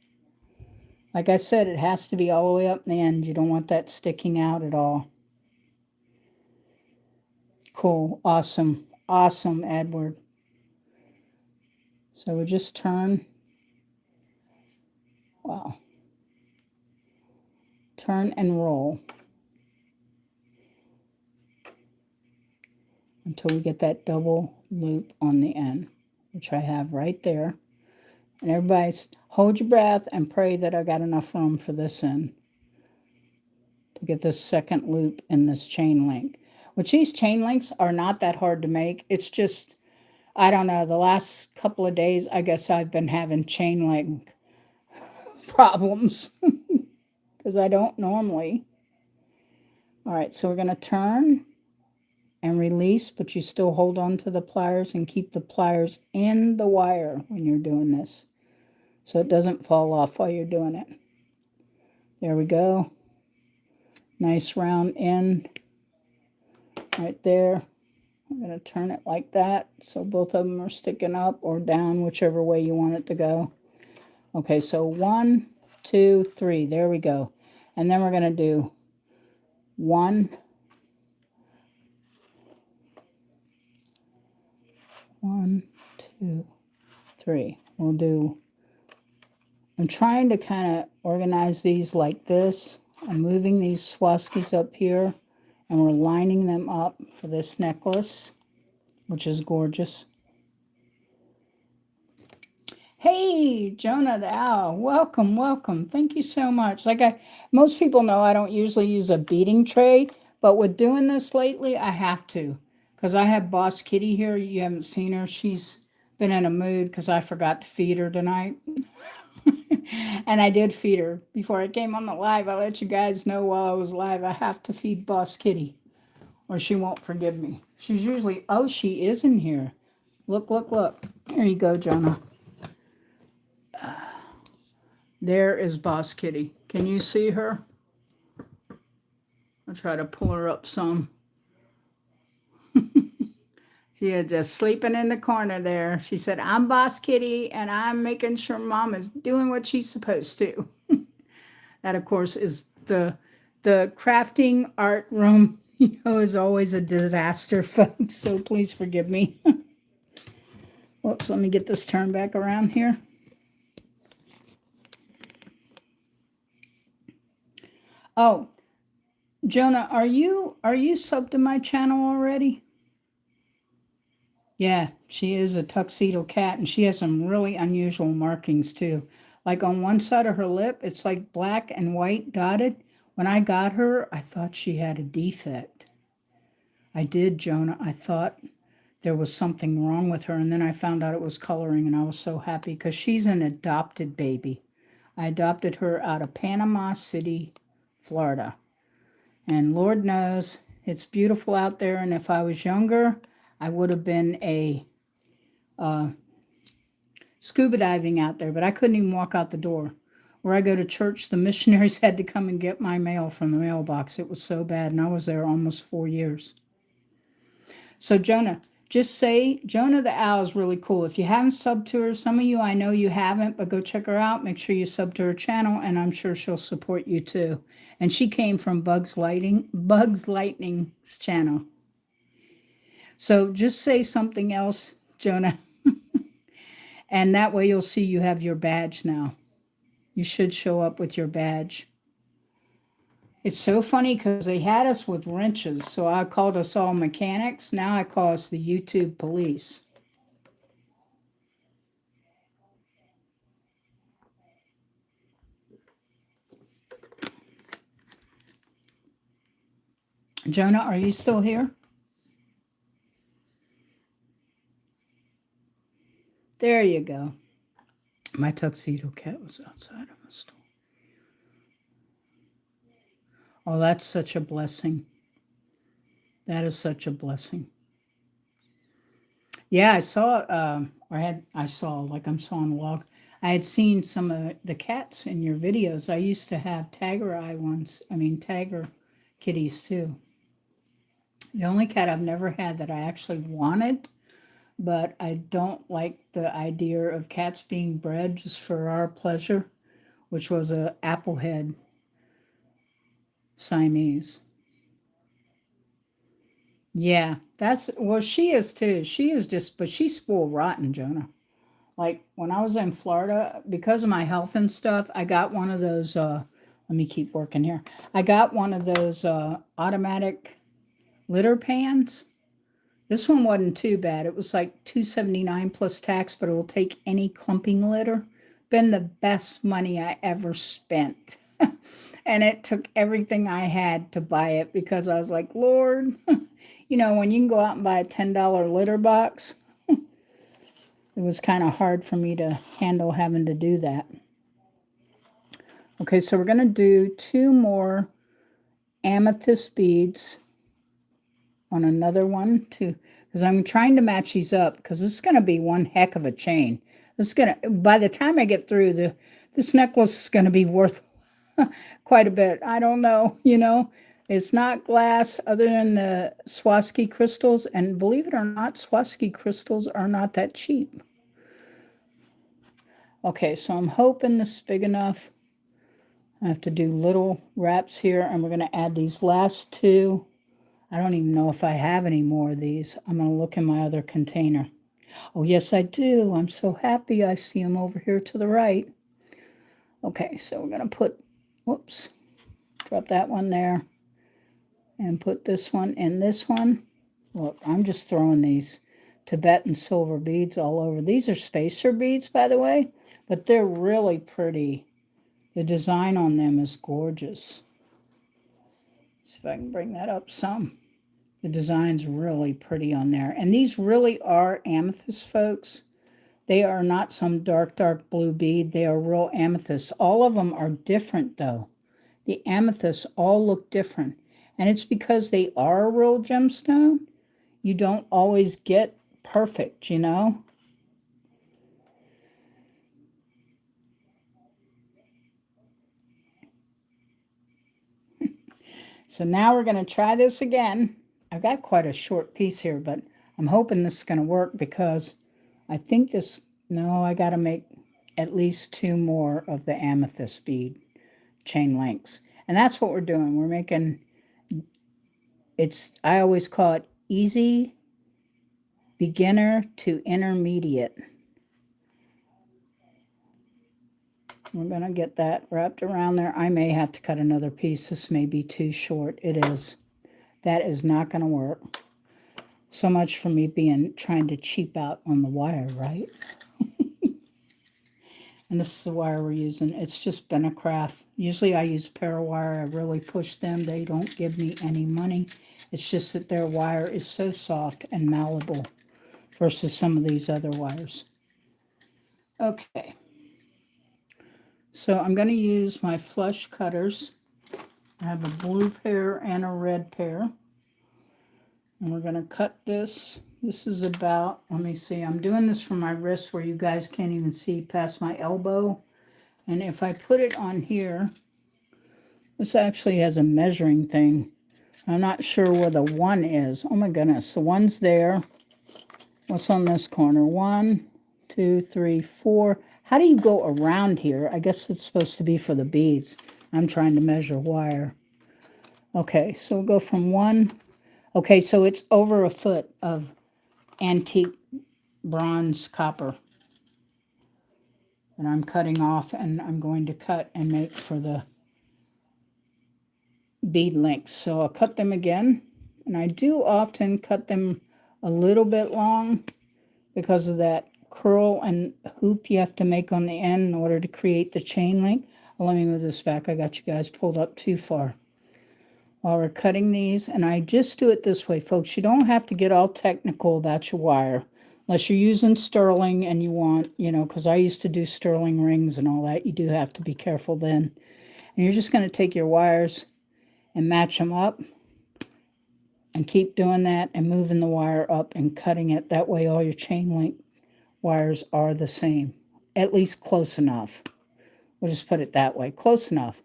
Like I said, it has to be all the way up in the end. You don't want that sticking out at all. Cool. Awesome. Awesome, Edward. So we just turn. Wow. Turn and roll until we get that double loop on the end, which I have right there. And everybody hold your breath and pray that I got enough room for this end to get this second loop in this chain link. Which these chain links are not that hard to make. It's just, I don't know, the last couple of days, I guess I've been having chain link problems because I don't normally. All right, so we're going to turn and release, but you still hold on to the pliers and keep the pliers in the wire when you're doing this, so it doesn't fall off while you're doing it. There we go. Nice round end right there. I'm going to turn it like that so both of them are sticking up or down, whichever way you want it to go. Okay, so 1, 2, 3. There we go. And then we're going to do 1, 1, 2, 3. We'll do, I'm trying to kind of organize these like this. I'm moving these Swarovskis up here, and we're lining them up for this necklace, which is gorgeous. Hey, Jonah the Owl, welcome, welcome. Thank you so much. Like most people know, I don't usually use a beading tray, but with doing this lately, I have to. Because I have Boss Kitty here. You haven't seen her. She's been in a mood because I forgot to feed her tonight. And I did feed her. Before I came on the live, I let you guys know while I was live, I have to feed Boss Kitty, or she won't forgive me. She's usually, oh, she is in here. Look, look, look. Here you go, Jonah. There is Boss Kitty. Can you see her? I'll try to pull her up some. She is just sleeping in the corner there. She said, I'm Boss Kitty, and I'm making sure Mom is doing what she's supposed to. That, of course, is the crafting art room, is always a disaster, folks, so please forgive me. Whoops, let me get this turned back around here. Oh, Jonah, are you subbed to my channel already? Yeah, she is a tuxedo cat, and she has some really unusual markings too. Like on one side of her lip, it's like black and white dotted. When I got her, I thought she had a defect. I did, Jonah. I thought there was something wrong with her, and then I found out it was coloring, and I was so happy because she's an adopted baby. I adopted her out of Panama City, Florida. And Lord knows it's beautiful out there, and if I was younger, I would have been a scuba diving out there, but I couldn't even walk out the door. Where I go to church, the missionaries had to come and get my mail from the mailbox. It was so bad, and I was there almost 4 years. So Jonah, just say Jonah the Owl is really cool. If you haven't subbed to her, some of you I know you haven't, but go check her out. Make sure you sub to her channel, and I'm sure she'll support you too. And she came from Bugs Lightning's channel. So just say something else, Jonah, and that way you'll see you have your badge now. You should show up with your badge. It's so funny because they had us with wrenches, so I called us all mechanics. Now I call us the YouTube police. Jonah, are you still here? There you go. My tuxedo cat was outside of the store. Oh, that's such a blessing. That is such a blessing. Yeah, I saw, I saw, like I'm sawing a log. I had seen some of the cats in your videos. I used to have tiger kitties too. The only cat I've never had that I actually wanted, but I don't like the idea of cats being bred just for our pleasure, which was a applehead Siamese. Yeah, well, she is too. She is just, but she's spoiled rotten, Jonah. Like when I was in Florida, because of my health and stuff, I got one of those, let me keep working here. I got one of those automatic litter pans. This one wasn't too bad. It was like $2.79 plus tax, but it will take any clumping litter. Been the best money I ever spent. And it took everything I had to buy it because I was like, Lord, when you can go out and buy a $10 litter box, it was kind of hard for me to handle having to do that. Okay, so we're going to do 2 more amethyst beads on another one too, because I'm trying to match these up because it's going to be one heck of a chain. By the time I get through, this necklace is going to be worth quite a bit. I don't know, It's not glass other than the Swarovski crystals, and believe it or not, Swarovski crystals are not that cheap. Okay, so I'm hoping this is big enough. I have to do little wraps here, and we're going to add these last 2. I don't even know if I have any more of these. I'm going to look in my other container. Oh, yes, I do. I'm so happy I see them over here to the right. Okay, so we're going to put, whoops, drop that one there and put this one in this one. Look, I'm just throwing these Tibetan silver beads all over. These are spacer beads, by the way, but they're really pretty. The design on them is gorgeous. See if I can bring that up some. The design's really pretty on there. And these really are amethyst, folks. They are not some dark, dark blue bead. They are real amethysts. All of them are different, though. The amethysts all look different. And it's because they are a real gemstone. You don't always get perfect, So now we're going to try this again. I've got quite a short piece here, but I'm hoping this is going to work because I think I got to make at least 2 more of the amethyst bead chain links. And that's what we're doing. We're making, I always call it easy beginner to intermediate. We're going to get that wrapped around there. I may have to cut another piece. This may be too short. It is. That is not going to work. So much for me trying to cheap out on the wire, right? And this is the wire we're using. It's just Benacraft. Usually I use Parawire. I really push them. They don't give me any money. It's just that their wire is so soft and malleable versus some of these other wires. Okay. So I'm going to use my flush cutters. I have a blue pair and a red pair. And we're going to cut this. This is about, let me see, I'm doing this from my wrist where you guys can't even see past my elbow. And if I put it on here, this actually has a measuring thing. I'm not sure where the 1 is. Oh my goodness, the 1's there. What's on this corner? 1, 2, 3, 4. How do you go around here? I guess it's supposed to be for the beads. I'm trying to measure wire. Okay, so we'll go from 1. Okay, so it's over a foot of antique bronze copper. And I'm cutting off, and I'm going to cut and make for the bead links. So I'll cut them again. And I do often cut them a little bit long because of that curl and hoop you have to make on the end in order to create the chain link. Well, let me move this back. I got you guys pulled up too far. While we're cutting these, and I just do it this way, folks. You don't have to get all technical about your wire unless you're using sterling and you want, you know, because I used to do sterling rings and all that. You do have to be careful then. And you're just going to take your wires and match them up and keep doing that and moving the wire up and cutting it. That way all your chain link wires are the same, at least close enough. We'll just put it that way, close enough.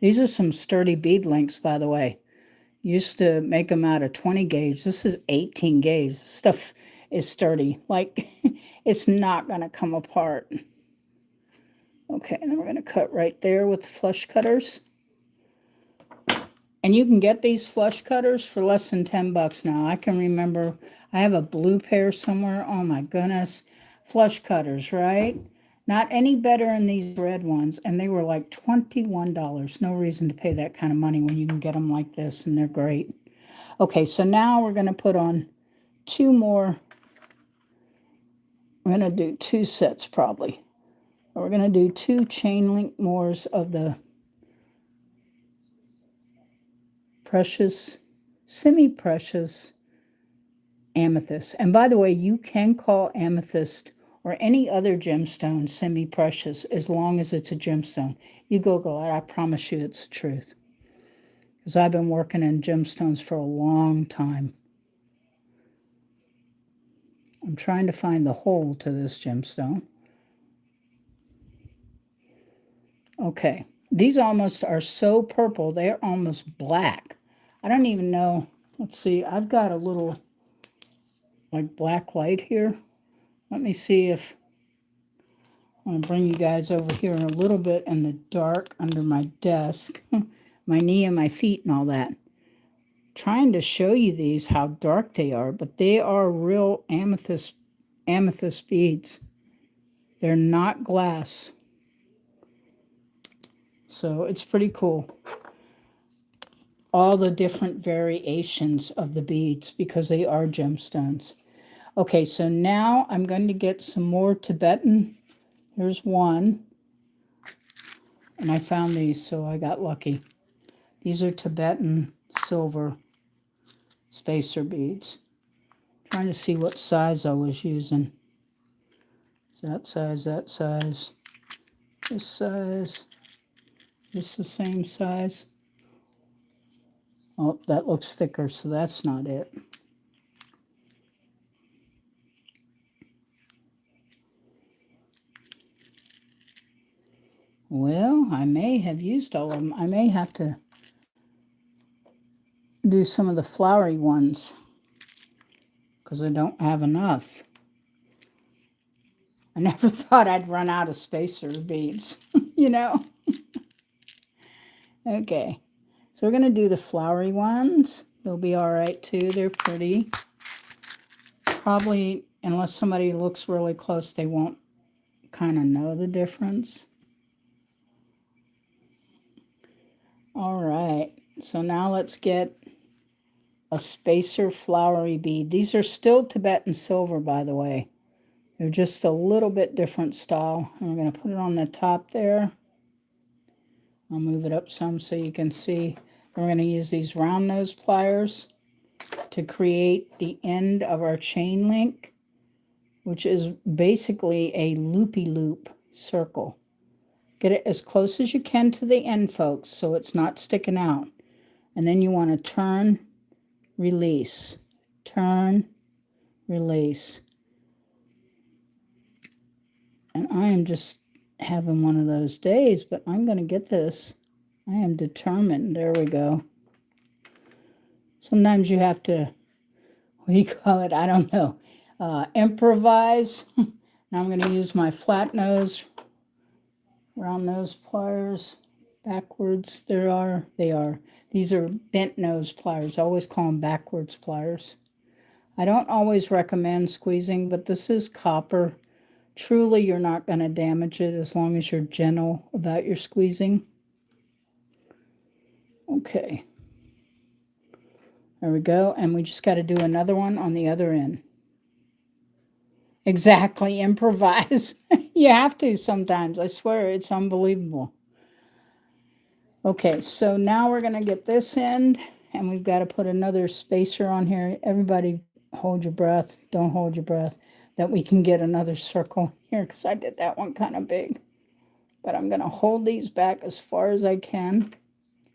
These are some sturdy bead links, by the way. Used to make them out of 20 gauge. This is 18 gauge. Stuff is sturdy. Like, it's not going to come apart. Okay, and then we're going to cut right there with the flush cutters. And you can get these flush cutters for less than 10 bucks now. I can remember, I have a blue pair somewhere. Oh my goodness. Flush cutters, right? Not any better than these red ones. And they were like $21. No reason to pay that kind of money when you can get them like this, and they're great. Okay, so now we're going to put on 2 more. We're going to do 2 sets probably. We're going to do 2 chain link mores of the precious, semi-precious amethyst. And by the way, you can call amethyst or any other gemstone semi-precious as long as it's a gemstone. You Google it, I promise you it's the truth. Because I've been working in gemstones for a long time. I'm trying to find the hole to this gemstone. Okay, these almost are so purple, they're almost black. I don't even know. Let's see, I've got a little like black light here. Let me see if I'm going to bring you guys over here a little bit in the dark under my desk, my knee and my feet and all that. Trying to show you these, how dark they are, but they are real amethyst beads. They're not glass. So it's pretty cool. All the different variations of the beads because they are gemstones. Okay, so now I'm going to get some more Tibetan. Here's one. And I found these, so I got lucky. These are Tibetan silver spacer beads. Trying to see what size I was using. That size, this size, this the same size. Oh, that looks thicker, so that's not it. Well, I may have used all of them. I may have to do some of the flowery ones because I don't have enough. I never thought I'd run out of spacer beads, you know? Okay, so we're going to do the flowery ones. They'll be all right too. They're pretty. Probably, unless somebody looks really close, they won't kind of know the difference. All right, so now let's get a spacer flowery bead. These are still Tibetan silver, by the way. They're just a little bit different style. And we're going to put it on the top there. I'll move it up some so you can see. We're going to use these round nose pliers to create the end of our chain link, which is basically a loopy-loop circle. Get it as close as you can to the end, folks, so it's not sticking out. And then you want to turn, release, turn, release. And I am just having one of those days, but I'm going to get this. I am determined. There we go. Sometimes you have to, what do you call it? I don't know. Improvise. Now I'm going to use my flat nose, round nose pliers. Backwards, they are. These are bent nose pliers. I always call them backwards pliers. I don't always recommend squeezing, but this is copper. Truly, you're not going to damage it as long as you're gentle about your squeezing. Okay. There we go. And we just got to do another one on the other end. Exactly. Improvise. You have to sometimes. I swear, it's unbelievable. Okay, so now we're going to get this end, and we've got to put another spacer on here. Everybody hold your breath. Don't hold your breath. That we can get another circle here, because I did that one kind of big. But I'm going to hold these back as far as I can.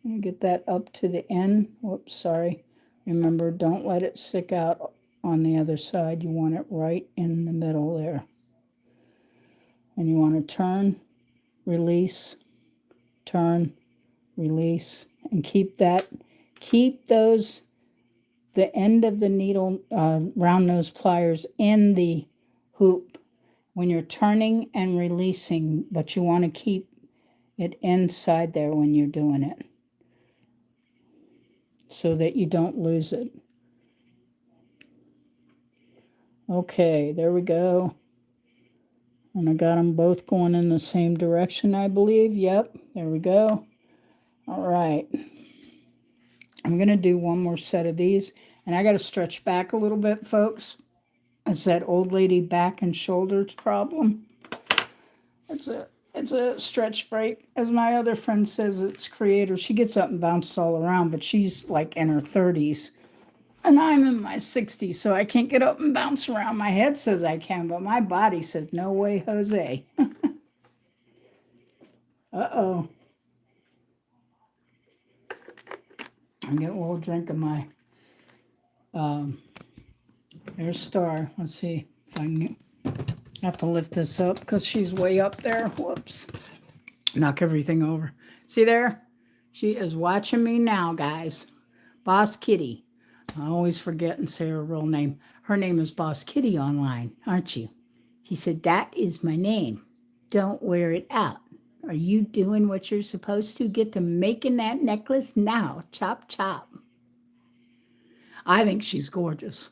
I'm going to get that up to the end. Whoops, sorry. Remember, don't let it stick out on the other side. You want it right in the middle there. And you want to turn, release, turn, release, and keep those, the end of the needle, round nose pliers in the hoop when you're turning and releasing, but you want to keep it inside there when you're doing it so that you don't lose it. Okay, there we go. And I got them both going in the same direction, I believe. Yep, there we go. All right. I'm going to do one more set of these. And I got to stretch back a little bit, folks. It's that old lady back and shoulders problem. It's a stretch break. As my other friend says, it's creator. She gets up and bounces all around, but she's like in her 30s. And I'm in my 60s, so I can't get up and bounce around. My head says I can, but my body says, no way, Jose. Uh-oh. I'm getting a little drink of my, there's Star. Let's see if I can have to lift this up because she's way up there. Whoops. Knock everything over. See there? She is watching me now, guys. Boss Kitty. I always forget and say her real name. Her name is Boss Kitty online, aren't you? She said, that is my name. Don't wear it out. Are you doing what you're supposed to? Get to making that necklace now. Chop, chop. I think she's gorgeous.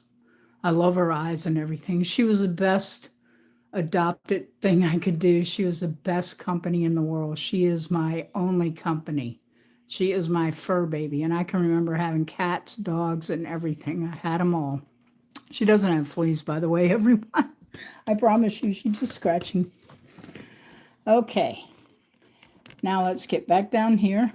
I love her eyes and everything. She was the best adopted thing I could do. She was the best company in the world. She is my only company. She is my fur baby. And I can remember having cats, dogs, and everything. I had them all. She doesn't have fleas, by the way, everyone. I promise you, she's just scratching. Okay. Now let's get back down here.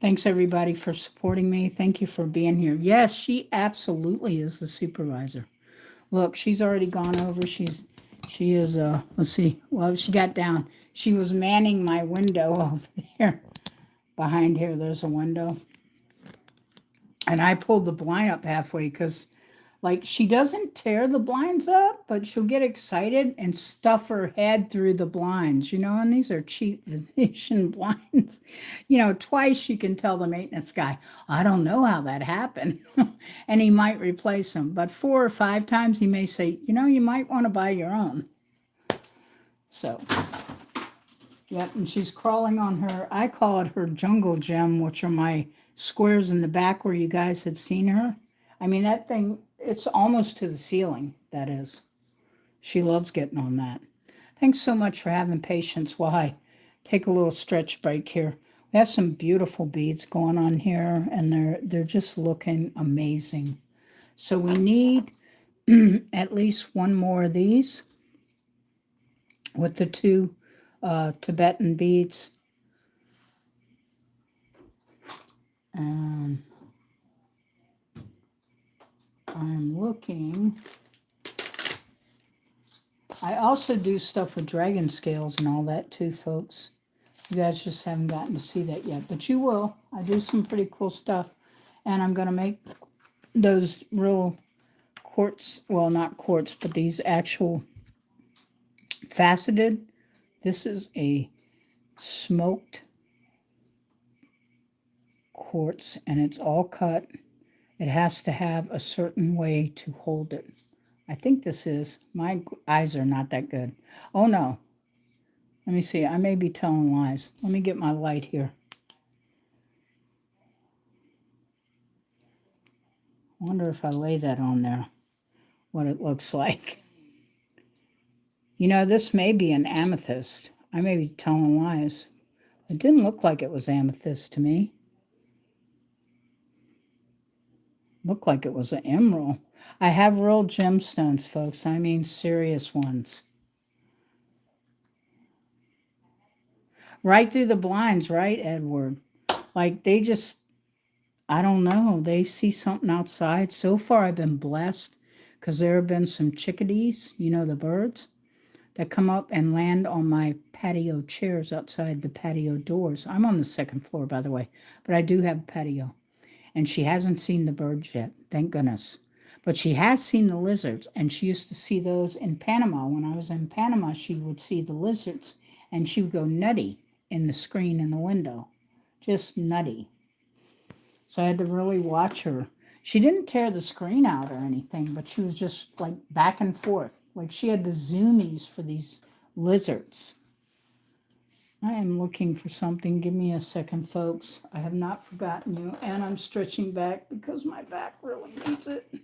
Thanks, everybody, for supporting me. Thank you for being here. Yes, she absolutely is the supervisor. Look, she's already gone over. She is, let's see. Well, she got down. She was manning my window over there. Behind here, there's a window. And I pulled the blind up halfway because, like, she doesn't tear the blinds up, but she'll get excited and stuff her head through the blinds, you know, and these are cheap Venetian blinds. You know, twice you can tell the maintenance guy, I don't know how that happened, and he might replace them. But 4 or 5 times he may say, you know, you might want to buy your own. So, yep, and she's crawling on her, I call it her jungle gem, which are my squares in the back where you guys had seen her. I mean, that thing, it's almost to the ceiling, that is. She loves getting on that. Thanks so much for having patience while I take a little stretch break here. We have some beautiful beads going on here, and they're just looking amazing. So we need at least one more of these with the two Tibetan beads. And I'm looking. I also do stuff with dragon scales and all that too, folks. You guys just haven't gotten to see that yet, but you will. I do some pretty cool stuff. And I'm going to make those real quartz, well, not quartz, but these actual faceted. This is a smoked quartz, and it's all cut. It has to have a certain way to hold it. I think this is. My eyes are not that good. Oh, no. Let me see. I may be telling lies. Let me get my light here. I wonder if I lay that on there, what it looks like. You know, this may be an amethyst. I may be telling lies. It didn't look like it was amethyst to me. Looked like it was an emerald. I have real gemstones, folks. I mean serious ones. Right through the blinds, right, Edward? Like they just, I don't know. They see something outside. So far, I've been blessed because there have been some chickadees, you know, the birds, that come up and land on my patio chairs outside the patio doors. I'm on the second floor, by the way, but I do have a patio. And she hasn't seen the birds yet, thank goodness. But she has seen the lizards, and she used to see those in Panama. When I was in Panama, she would see the lizards, and she would go nutty in the screen in the window. Just nutty. So I had to really watch her. She didn't tear the screen out or anything, but she was just like back and forth. Like she had the zoomies for these lizards. I am looking for something. Give me a second, folks. I have not forgotten you, and I'm stretching back because my back really needs it.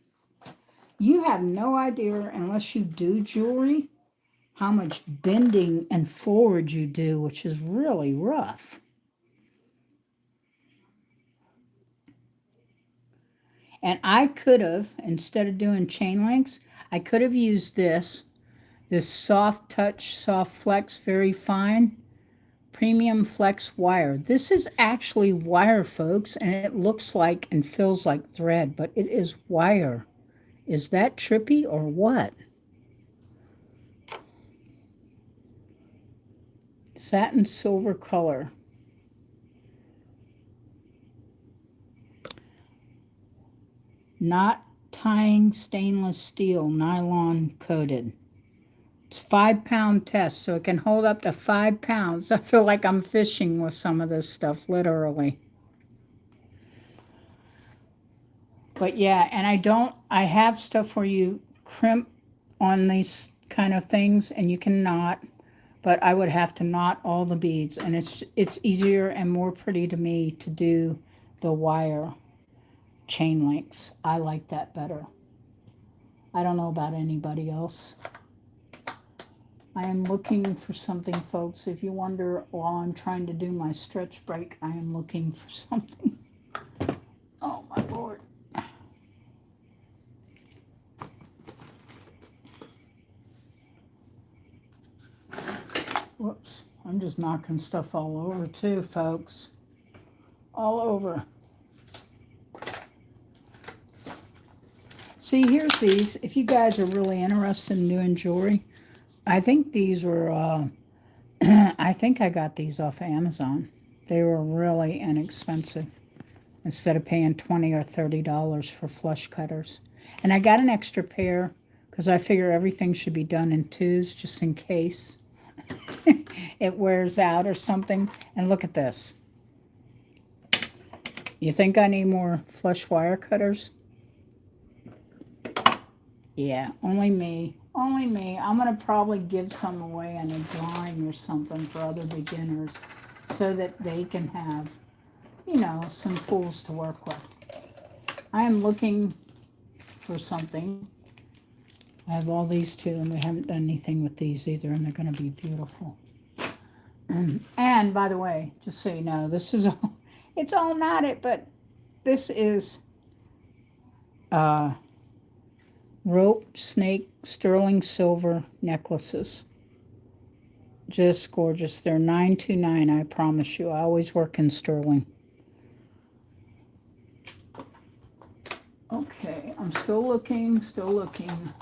You have no idea, unless you do jewelry, how much bending and forward you do, which is really rough. And I could have, instead of doing chain links, I could have used this soft touch, soft flex, very fine premium flex wire. This is actually wire, folks, and it looks like and feels like thread, but it is wire. Is that trippy or what? Satin silver color. Not tying stainless steel, nylon coated. It's 5-pound test, so it can hold up to 5 pounds. I feel like I'm fishing with some of this stuff, literally. But yeah, and I have stuff where you crimp on these kind of things, and you can knot, but I would have to knot all the beads, and it's easier and more pretty to me to do the wire chain links. I like that better. I don't know about anybody else. I am looking for something, folks. If you wonder while I'm trying to do my stretch break, I am looking for something. Oh, my Lord. Whoops. I'm just knocking stuff all over, too, folks. All over. See, here's these. If you guys are really interested in doing jewelry, I think these were, I think I got these off Amazon. They were really inexpensive instead of paying $20 or $30 for flush cutters. And I got an extra pair because I figure everything should be done in twos just in case it wears out or something. And look at this. You think I need more flush wire cutters? Yeah, only me. Only me. I'm going to probably give some away in a drawing or something for other beginners so that they can have you know, some tools to work with. I am looking for something. I have all these too, and we haven't done anything with these either, and they're going to be beautiful. And by the way, just so you know, this is all, it's all knotted, but this is rope snake sterling silver necklaces. Just gorgeous. They're $9.29, I promise you. I always work in sterling. Okay, I'm still looking, still looking.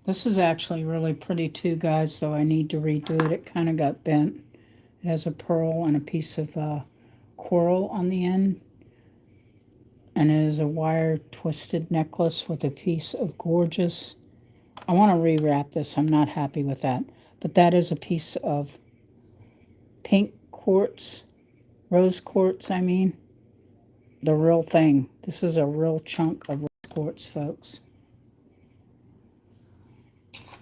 This is actually really pretty too, guys, so I need to redo it. It kind of got bent. It has a pearl and a piece of coral on the end. And it is a wire twisted necklace with a piece of gorgeous. I want to rewrap this. I'm not happy with that. But that is a piece of pink quartz, rose quartz, I mean. The real thing. This is a real chunk of rose quartz, folks.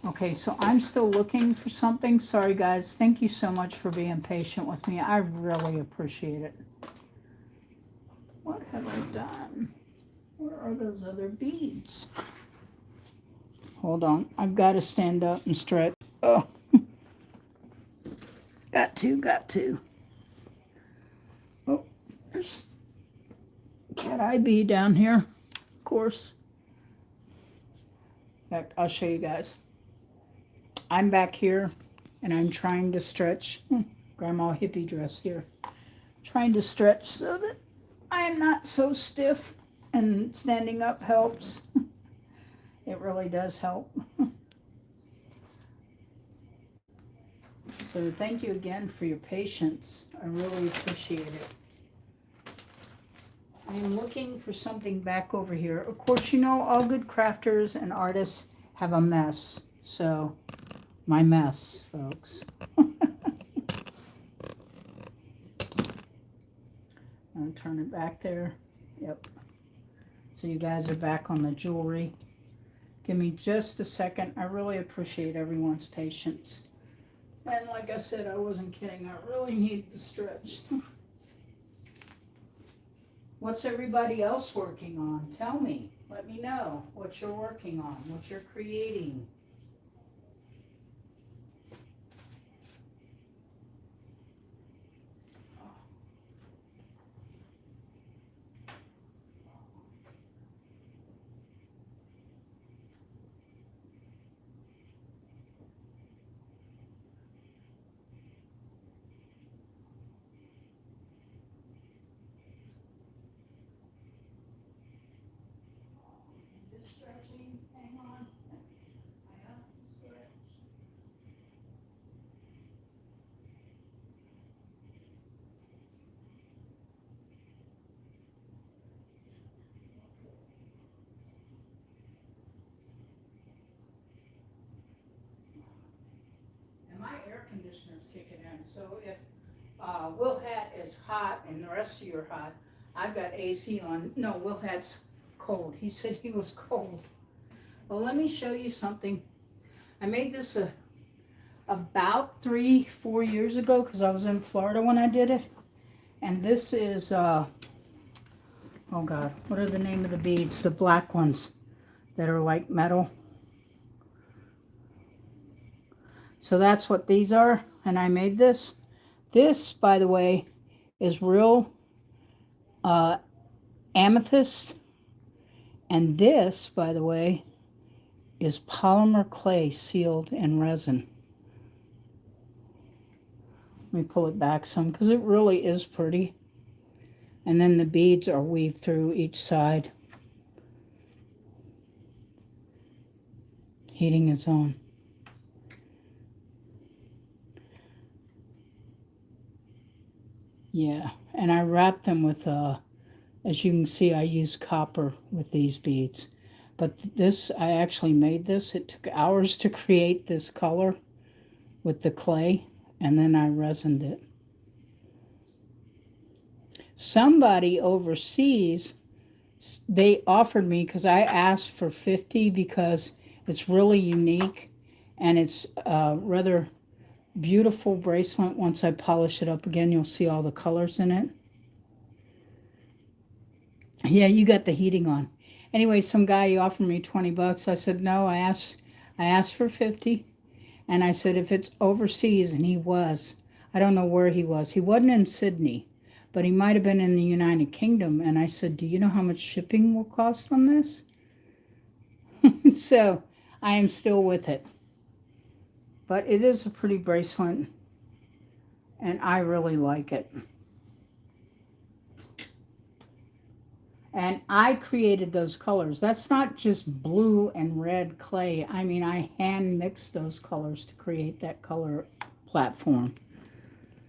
Okay, so I'm still looking for something. Sorry, guys. Thank you so much for being patient with me. I really appreciate it. What have I done? Where are those other beads? Hold on. I've got to stand up and stretch. Oh. Got to. Oh, there's cat eye bead down here, of course. In fact, I'll show you guys. I'm back here, and I'm trying to stretch. Grandma hippie dress here. Trying to stretch so that I am not so stiff, and standing up helps. It really does help. So thank you again for your patience. I really appreciate it. I am looking for something back over here. Of course, you know, all good crafters and artists have a mess. So, my mess, folks. I'll turn it back there. Yep. So you guys are back on the jewelry. Give me just a second. I really appreciate everyone's patience. And like I said, I wasn't kidding. I really need to stretch. What's everybody else working on? Tell me. Let me know what you're working on, what you're creating. Stretching, hang on. I have to stretch. And my air conditioner's kicking in, so if Will Hat is hot and the rest of you are hot, I've got AC on. No, Will Hat's cold. He said he was cold. Well, let me show you something. I made this about 3-4 years ago because I was in Florida when I did it. And this is, oh God, what are the name of the beads? The black ones that are like metal. So that's what these are. And I made this. This, by the way, is real amethyst. And this, by the way, is polymer clay sealed in resin. Let me pull it back some because it really is pretty. And then the beads are weaved through each side. Heating is on. Yeah, and I wrap them with, as you can see, I use copper with these beads. But this, I actually made this. It took hours to create this color with the clay, and then I resined it. Somebody overseas, they offered me, because I asked for 50 because it's really unique and it's rather beautiful bracelet. Once I polish it up again, you'll see all the colors in it. Yeah, you got the heating on. Anyway, some guy, he offered me 20 bucks. I said no. I asked for 50, and I said if it's overseas, and he was. I don't know where he was. He wasn't in Sydney, but he might have been in the United Kingdom. And I said, "Do you know how much shipping will cost on this?" So, I am still with it. But it is a pretty bracelet, and I really like it. And I created those colors. That's not just blue and red clay. I mean, I hand mixed those colors to create that color platform,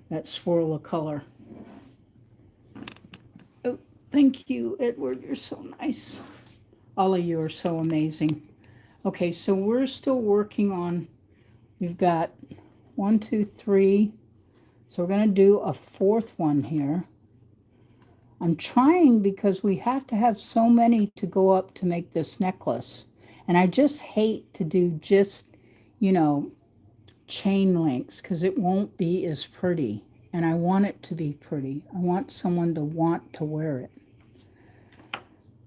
that swirl of color. Oh, thank you, Edward. You're so nice. All of you are so amazing. Okay, so we're still working on, we've got 1, 2, 3. So we're going to do a fourth one here. I'm trying because we have to have so many to go up to make this necklace. And I just hate to do just, you know, chain links because it won't be as pretty. And I want it to be pretty. I want someone to want to wear it.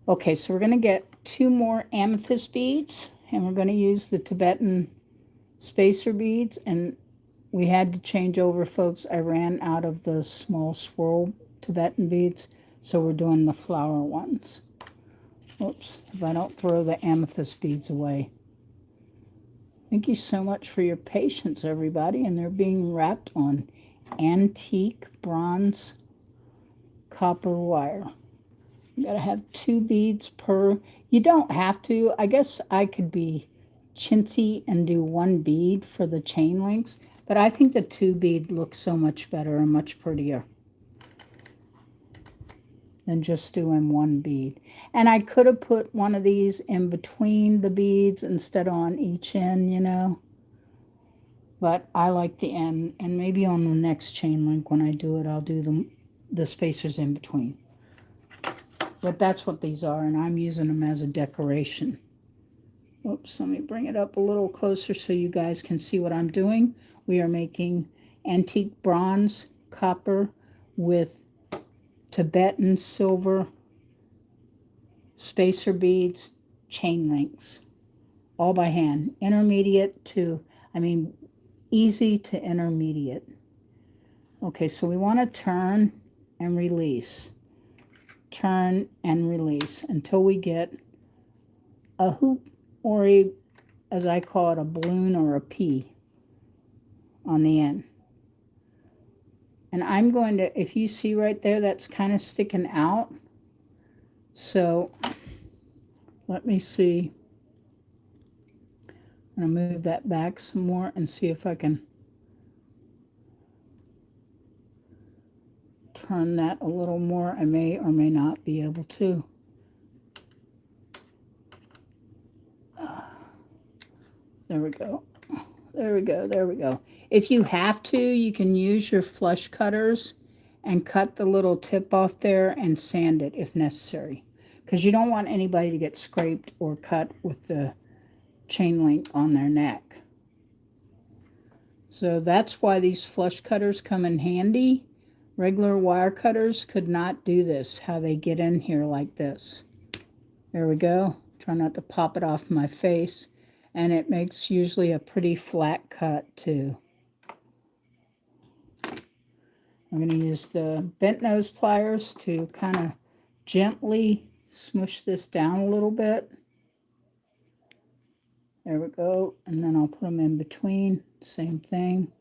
Okay, so we're going to get 2 more amethyst beads. And we're going to use the Tibetan spacer beads. And we had to change over, folks. I ran out of the small swirl Tibetan beads. So we're doing the flower ones. Oops, if I don't throw the amethyst beads away. Thank you so much for your patience, everybody. And they're being wrapped on antique bronze copper wire. You gotta have 2 beads per. You don't have to. I guess I could be chintzy and do 1 bead for the chain links. But I think the 2 bead looks so much better and much prettier than just doing 1 bead. And I could have put one of these in between the beads instead on each end, you know. But I like the end, and maybe on the next chain link when I do it, I'll do the spacers in between. But that's what these are, and I'm using them as a decoration. Oops, let me bring it up a little closer so you guys can see what I'm doing. We are making antique bronze copper with Tibetan silver spacer beads, chain links, all by hand. Intermediate to, easy to intermediate. Okay, so we want to turn and release. Turn and release until we get a hoop, or a, as I call it, a balloon or a pea on the end. And I'm going to, if you see right there, that's kind of sticking out. So let me see. I'm going to move that back some more and see if I can turn that a little more. I may or may not be able to. There we go. There we go. There we go. If you have to, you can use your flush cutters and cut the little tip off there and sand it if necessary. Because you don't want anybody to get scraped or cut with the chain link on their neck. So that's why these flush cutters come in handy. Regular wire cutters could not do this, how they get in here like this. There we go. Try not to pop it off my face. And it makes usually a pretty flat cut too. I'm going to use the bent nose pliers to kind of gently smush this down a little bit. There we go. And then I'll put them in between. Same thing.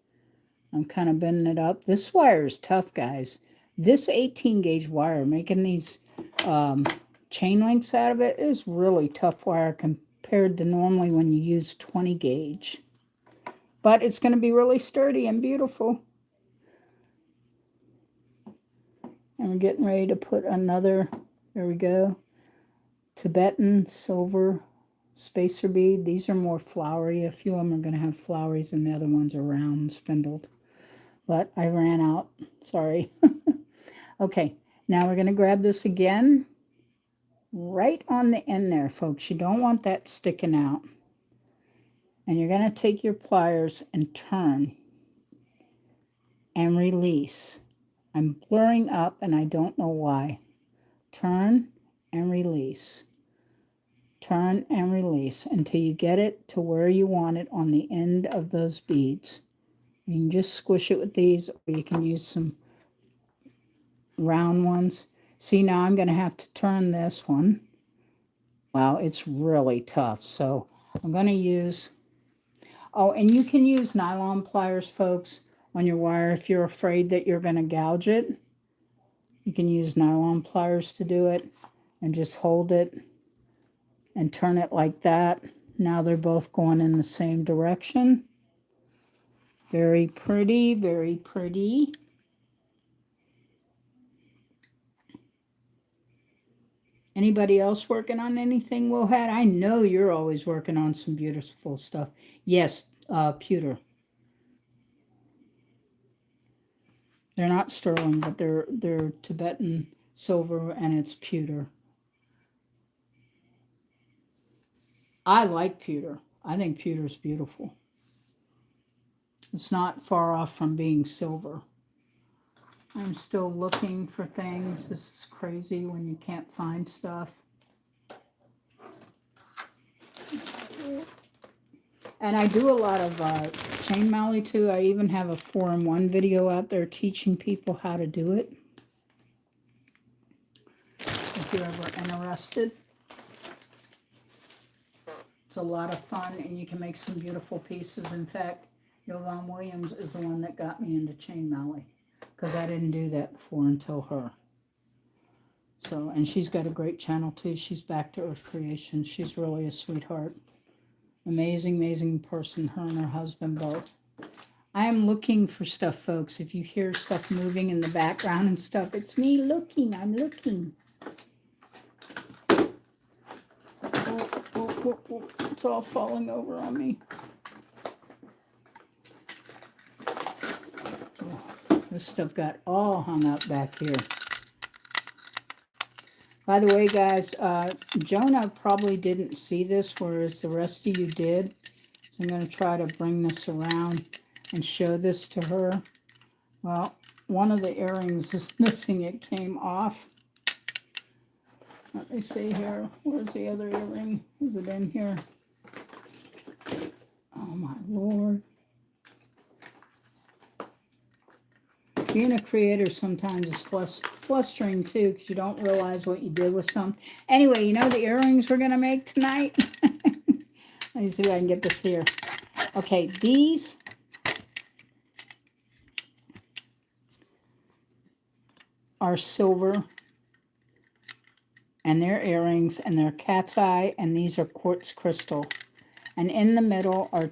I'm kind of bending it up. This wire is tough, guys. This 18 gauge wire, making these chain links out of it, is really tough wire compared to normally when you use 20 gauge. But it's going to be really sturdy and beautiful. And we're getting ready to put another, there we go, Tibetan silver spacer bead. These are more flowery. A few of them are going to have floweries and the other ones are round and spindled. But I ran out. Sorry. Okay. Now we're going to grab this again, right on the end there, folks. You don't want that sticking out. And you're going to take your pliers and turn and release. I'm blurring up and I don't know why. Turn and release. Turn and release until you get it to where you want it on the end of those beads. You can just squish it with these, or you can use some round ones. See, now I'm going to have to turn this one. Wow, it's really tough. So I'm going to use, oh, and you can use nylon pliers, folks, on your wire if you're afraid that you're going to gouge it. You can use nylon pliers to do it and just hold it and turn it like that. Now they're both going in the same direction. Very pretty, very pretty. Anybody else working on anything, Wilhat? I know you're always working on some beautiful stuff. Yes, pewter. They're not sterling, but they're Tibetan silver, and it's pewter. I like pewter. I think pewter's beautiful. It's not far off from being silver. I'm still looking for things. This is crazy when you can't find stuff. And I do a lot of chainmail too. I even have a 4-in-1 video out there teaching people how to do it. If you're ever interested. It's a lot of fun and you can make some beautiful pieces. In fact, Yvonne Williams is the one that got me into chainmail, because I didn't do that before until her. So, and she's got a great channel too. She's Back to Earth Creation. She's really a sweetheart. Amazing, amazing person, her and her husband both. I am looking for stuff, folks. If you hear stuff moving in the background and stuff, it's me looking. I'm looking. Oh, it's all falling over on me. Oh, this stuff got all hung up back here. By the way, guys, Jonah probably didn't see this, whereas the rest of you did. So I'm going to try to bring this around and show this to her. Well, one of the earrings is missing. It came off. Let me see here. Where's the other earring? Is it in here? Oh, my Lord. Being a creator sometimes is frustrating too, because you don't realize what you did with some. Anyway, you know the earrings we're going to make tonight? Let me see if I can get this here. Okay, these are silver, and they're earrings, and they're cat's eye, and these are quartz crystal. And in the middle are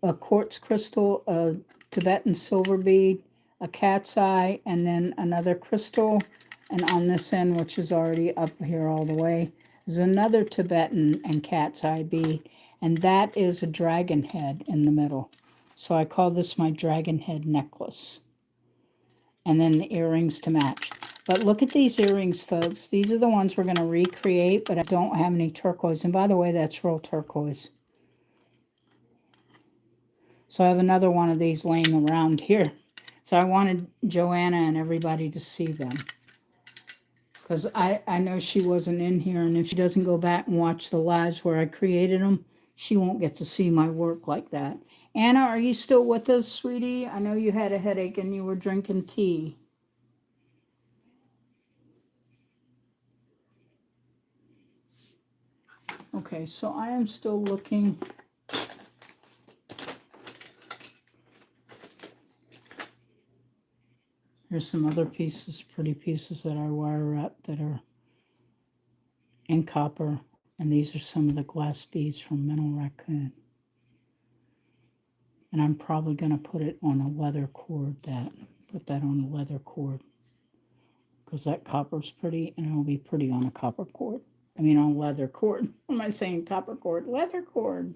a quartz crystal, a Tibetan silver bead, a cat's eye, and then another crystal. And on this end, which is already up here all the way, is another Tibetan and cat's eye bead. And that is a dragon head in the middle. So I call this my dragon head necklace. And then the earrings to match. But look at these earrings, folks. These are the ones we're going to recreate, but I don't have any turquoise. And by the way, that's real turquoise. So I have another one of these laying around here. So I wanted Joanna and everybody to see them. Because I know she wasn't in here. And if she doesn't go back and watch the lives where I created them, she won't get to see my work like that. Anna, are you still with us, sweetie? I know you had a headache and you were drinking tea. Okay, so I am still looking. Here's some other pieces, pretty pieces that I wire up that are in copper. And these are some of the glass beads from Mental Raccoon. And I'm probably going to put it on a leather cord, put that on a leather cord. Because that copper's pretty, and it'll be pretty on a copper cord. I mean on a leather cord. What am I saying? Copper cord, leather cord.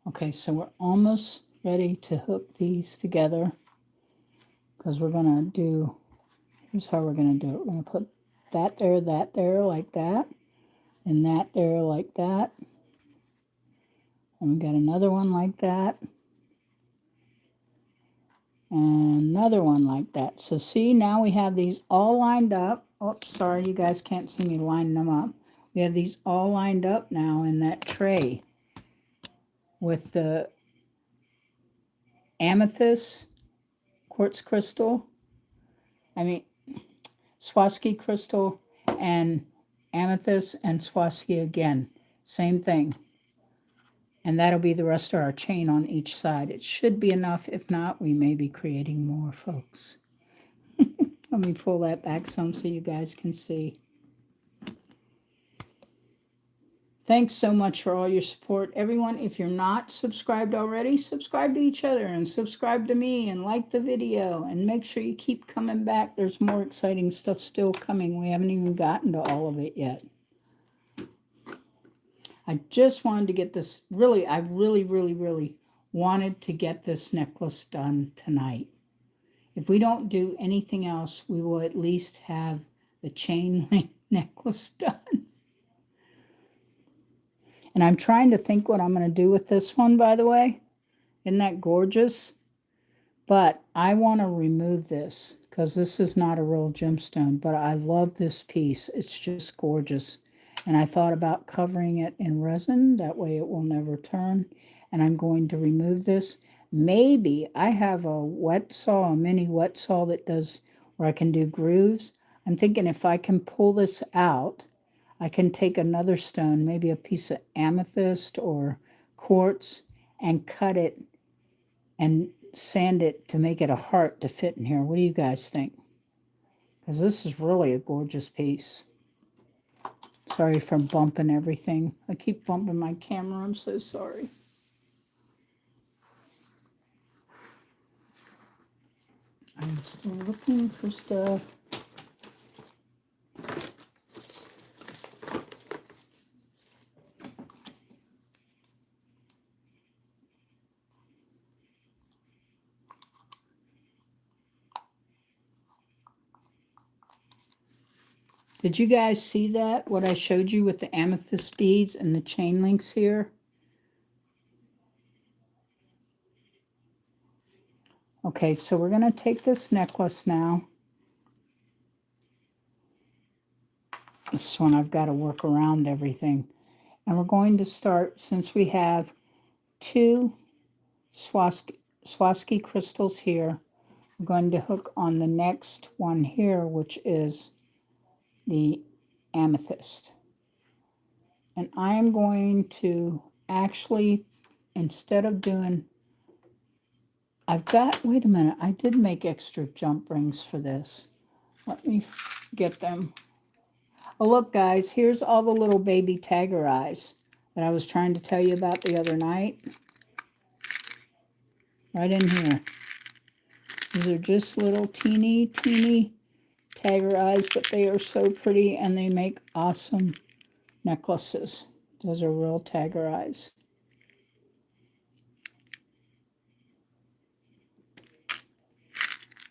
Okay, so we're almost ready to hook these together because we're going to do, here's how we're going to do it. We're going to put that there, like that, and that there, like that. And we got another one like that. And another one like that. So see, now we have these all lined up. Oops, sorry, you guys can't see me lining them up. We have these all lined up now in that tray with the amethyst, quartz crystal, Swarovski crystal, and amethyst and Swarovski again. Same thing. And that'll be the rest of our chain on each side. It should be enough. If not, we may be creating more, folks. Let me pull that back some so you guys can see. Thanks so much for all your support. Everyone, if you're not subscribed already, subscribe to each other and subscribe to me and like the video. And make sure you keep coming back. There's more exciting stuff still coming. We haven't even gotten to all of it yet. I just wanted to get this, I really wanted to get this necklace done tonight. If we don't do anything else, we will at least have the chain link necklace done. And I'm trying to think what I'm going to do with this one, by the way. Isn't that gorgeous? But I want to remove this because this is not a real gemstone. But I love this piece. It's just gorgeous. And I thought about covering it in resin. That way it will never turn. And I'm going to remove this. Maybe I have a wet saw, a mini wet saw that does where I can do grooves. I'm thinking if I can pull this out, I can take another stone, maybe a piece of amethyst or quartz, and cut it and sand it to make it a heart to fit in here. What do you guys think? Because this is really a gorgeous piece. Sorry for bumping everything. I keep bumping my camera. I'm so sorry. I'm still looking for stuff. Did you guys see that? What I showed you with the amethyst beads and the chain links here? Okay, so we're going to take this necklace now. This one I've got to work around everything. And we're going to start, since we have two Swarovski crystals here, we're going to hook on the next one here, which is the amethyst. And I am going to actually, instead of doing, wait a minute, I did make extra jump rings for this. Let me get them. Oh, look, guys, here's all the little baby tiger eyes that I was trying to tell you about the other night. Right in here. These are just little teeny tiger eyes, but they are so pretty and they make awesome necklaces. Those are real tiger eyes.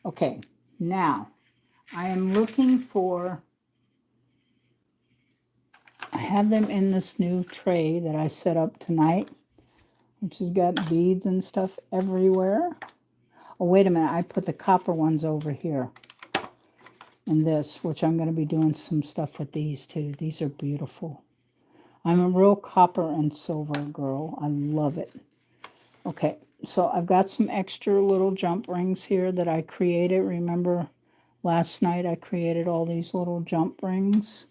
Okay, now I am looking for, I have them in this new tray that I set up tonight, which has got beads and stuff everywhere. Oh, wait a minute, I put the copper ones over here in this, which I'm going to be doing some stuff with these too. These are beautiful. I'm a real copper and silver girl. I love it. Okay, so I've got some extra little jump rings here that I created. Remember last night I created all these little jump rings.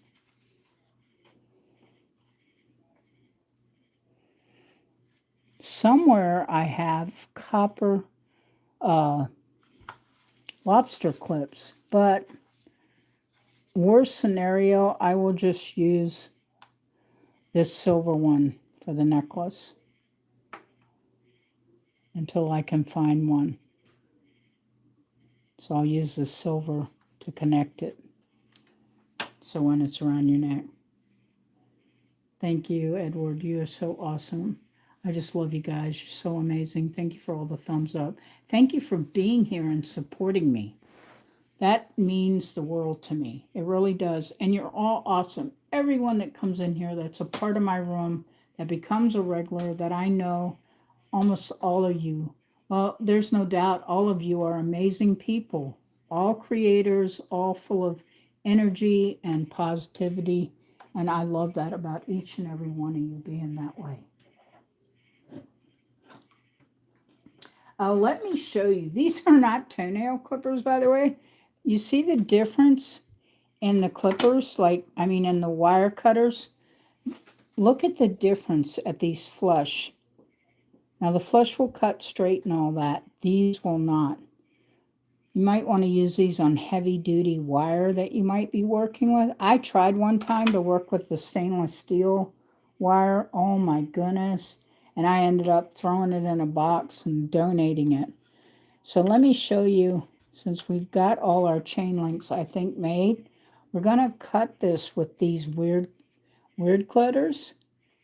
Somewhere I have copper lobster clips, but worst scenario, I will just use this silver one for the necklace until I can find one. So I'll use the silver to connect it. So when it's around your neck. Thank you, Edward. You are so awesome. I just love you guys. You're so amazing. Thank you for all the thumbs up. Thank you for being here and supporting me. That means the world to me. It really does. And you're all awesome. Everyone that comes in here that's a part of my room, that becomes a regular, that I know, almost all of you. Well, there's no doubt all of you are amazing people. All creators, all full of energy and positivity. And I love that about each and every one of you being that way. Let me show you. These are not toenail clippers, by the way. You see the difference in the clippers, in the wire cutters? Look at the difference at these flush. Now, the flush will cut straight and all that. These will not. You might want to use these on heavy-duty wire that you might be working with. I tried one time to work with the stainless steel wire. Oh, my goodness. And I ended up throwing it in a box and donating it. So let me show you, since we've got all our chain links, I think, made, we're going to cut this with these weird cutters.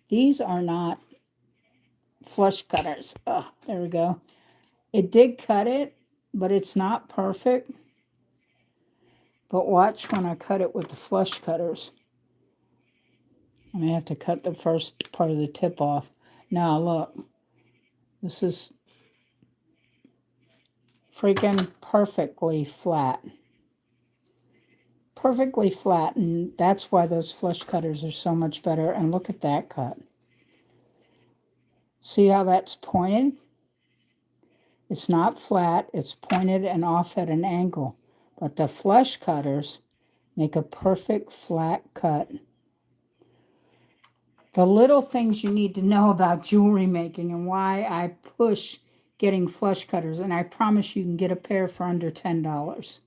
These are not flush cutters. Oh, there we go. It did cut it, but it's not perfect. But watch when I cut it with the flush cutters. I'm going to have to cut the first part of the tip off. Now, look. This is freaking perfectly flat. Perfectly flat, and that's why those flush cutters are so much better. And look at that cut. See how that's pointed? It's not flat, it's pointed and off at an angle. But the flush cutters make a perfect flat cut. The little things you need to know about jewelry making and why I push getting flush cutters. And I promise you can get a pair for under $10.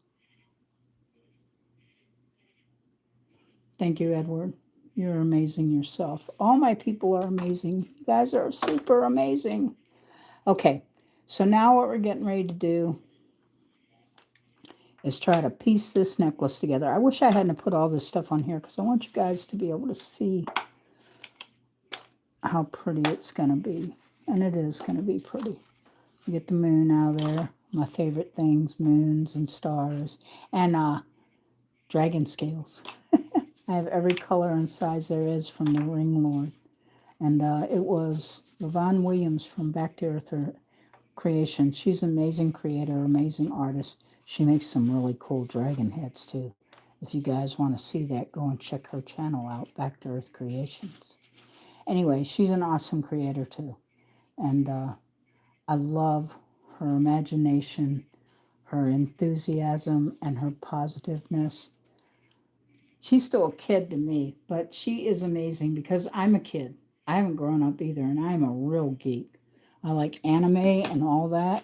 Thank you, Edward. You're amazing yourself. All my people are amazing. You guys are super amazing. Okay, so now what we're getting ready to do is try to piece this necklace together. I wish I hadn't put all this stuff on here because I want you guys to be able to see how pretty it's going to be. And it is going to be pretty. You get the moon out of there. My favorite things, moons and stars. And dragon scales. I have every color and size there is from the Ring Lord. And it was Yvonne Williams from Back to Earth Creation. She's an amazing creator, amazing artist. She makes some really cool dragon heads too. If you guys want to see that, go and check her channel out, Back to Earth Creations. Anyway, she's an awesome creator too. And I love her imagination, her enthusiasm, and her positiveness. She's still a kid to me, but she is amazing because I'm a kid. I haven't grown up either, and I'm a real geek. I like anime and all that.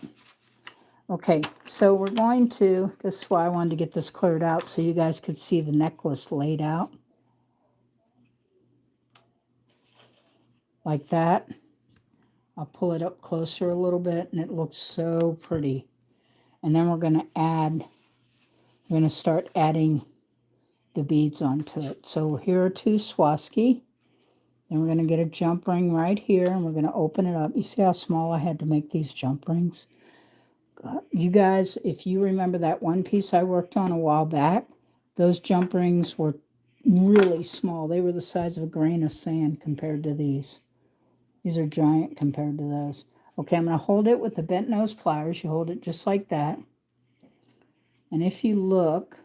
Okay, so we're going to, this is why I wanted to get this cleared out so you guys could see the necklace laid out. Like that. I'll pull it up closer a little bit, and it looks so pretty. And then we're going to start adding the beads onto it. So here are 2 Swarovski. Then we're going to get a jump ring right here, and we're going to open it up. You see how small I had to make these jump rings? You guys, if you remember that one piece I worked on a while back, those jump rings were really small. They were the size of a grain of sand compared to these. These are giant compared to those. Okay, I'm going to hold it with the bent nose pliers. You hold it just like that. And if you look,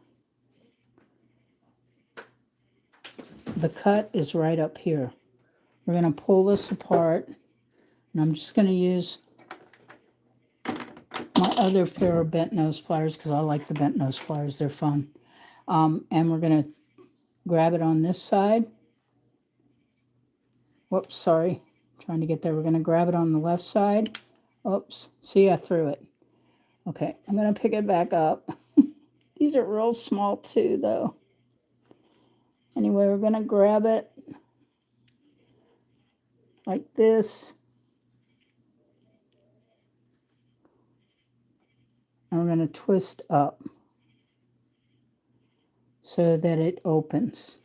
the cut is right up here. We're going to pull this apart, and I'm just going to use my other pair of bent nose pliers because I like the bent nose pliers. They're fun. And we're going to grab it on this side. Whoops, sorry. Trying to get there. We're going to grab it on the left side. Oops. See, I threw it. Okay, I'm going to pick it back up. These are real small too, though. Anyway, we're going to grab it like this. And we're going to twist up so that it opens.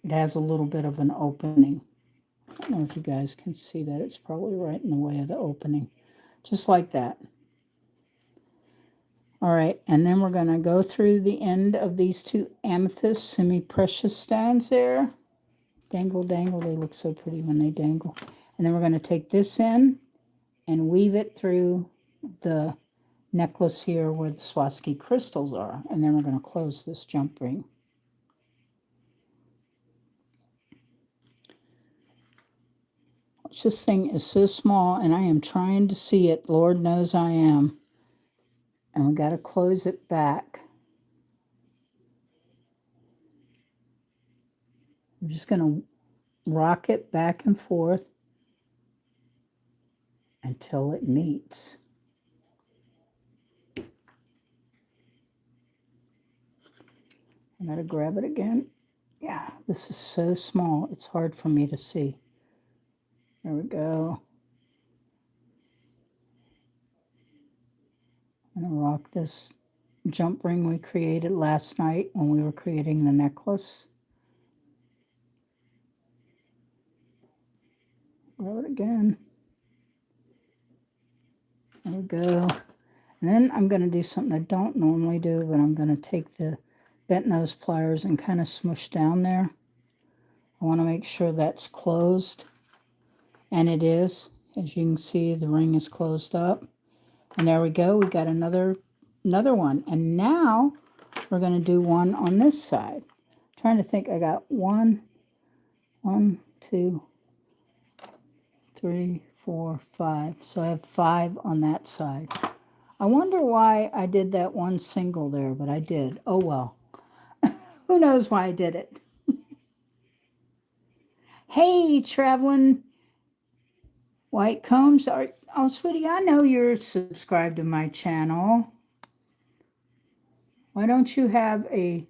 It has a little bit of an opening. I don't know if you guys can see that. It's probably right in the way of the opening. Just like that. All right, and then we're going to go through the end of these two amethyst semi-precious stones there. Dangle, dangle. They look so pretty when they dangle. And then we're going to take this in and weave it through the necklace here where the Swarovski crystals are. And then we're going to close this jump ring. This thing is so small, and I am trying to see it. Lord knows I am. And we got to close it back. I'm just going to rock it back and forth until it meets. I got to grab it again. Yeah, this is so small. It's hard for me to see. There we go. I'm going to rock this jump ring we created last night when we were creating the necklace. Grab it again. There we go. And then I'm going to do something I don't normally do, but I'm going to take the bent nose pliers and kind of smush down there. I want to make sure that's closed. And it is. As you can see, the ring is closed up. And there we go. We got another one. And now we're going to do one on this side. I'm trying to think. I got 1, 2, 3, 4, 5. So I have 5 on that side. I wonder why I did that one single there, but I did. Oh, well. Who knows why I did it? Hey, traveling white combs. Oh, sweetie, I know you're subscribed to my channel. Why don't you have a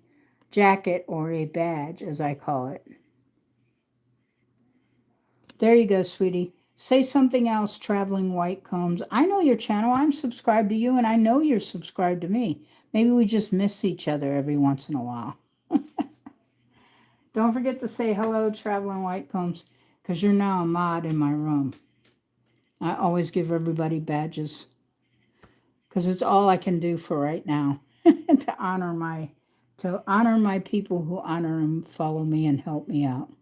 jacket or a badge, as I call it? There you go, sweetie. Say something else, traveling white combs. I know your channel. I'm subscribed to you, and I know you're subscribed to me. Maybe we just miss each other every once in a while. Don't forget to say hello, traveling white combs, because you're now a mod in my room. I always give everybody badges, because it's all I can do for right now to honor my people who honor and follow me and help me out.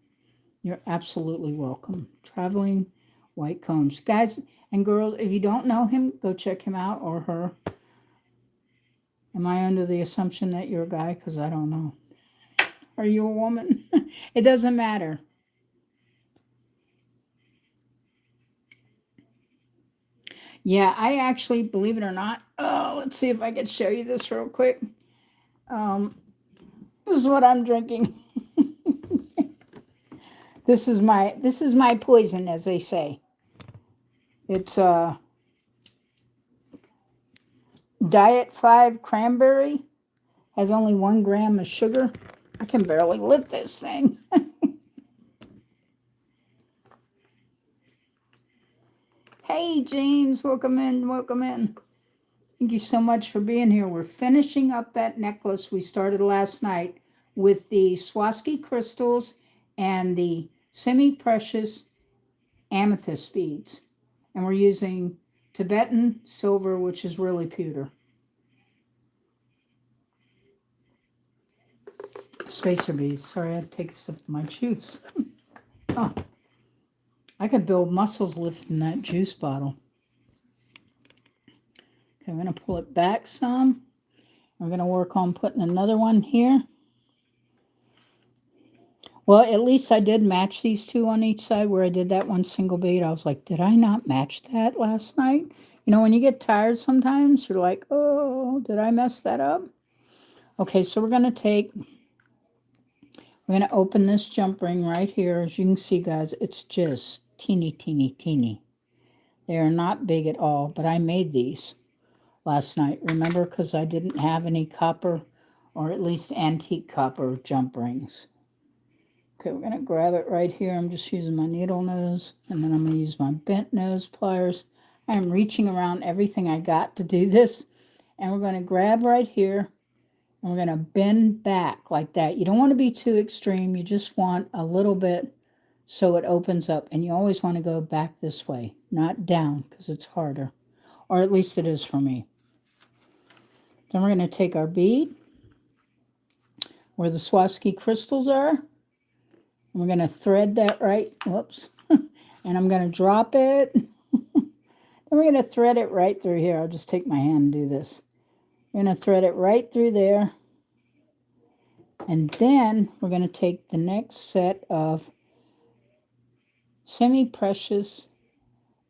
You're absolutely welcome. Traveling white combs. Guys and girls, if you don't know him, go check him out or her. Am I under the assumption that you're a guy? Because I don't know. Are you a woman? It doesn't matter. Yeah, I actually, believe it or not, let's see if I can show you this real quick. This is what I'm drinking. This is my poison, as they say. It's Diet 5 cranberry. Has only 1 gram of sugar. I can barely lift this thing. Hey, James, welcome in, welcome in. Thank you so much for being here. We're finishing up that necklace we started last night with the Swarovski crystals and the semi-precious amethyst beads. And we're using Tibetan silver, which is really pewter. Spacer beads. Sorry, I had to take a sip of my juice. Oh, I could build muscles lifting that juice bottle. Okay, I'm going to pull it back some. I'm going to work on putting another one here. Well, at least I did match these two on each side where I did that one single bead. I was like, did I not match that last night? You know, when you get tired sometimes, you're like, oh, did I mess that up? Okay, so we're going to open this jump ring right here. As you can see, guys, it's just teeny, teeny, teeny. They are not big at all, but I made these last night. Remember, because I didn't have any copper, or at least antique copper jump rings. Okay, we're going to grab it right here. I'm just using my needle nose, and then I'm going to use my bent nose pliers. I'm reaching around everything I got to do this, and we're going to grab right here, and we're going to bend back like that. You don't want to be too extreme. You just want a little bit so it opens up. And you always want to go back this way, not down, because it's harder. Or at least it is for me. Then we're going to take our bead where the Swarovski crystals are. And we're going to thread that right. Whoops. And I'm going to drop it. And we're going to thread it right through here. I'll just take my hand and do this. We're going to thread it right through there. And then we're going to take the next set of semi-precious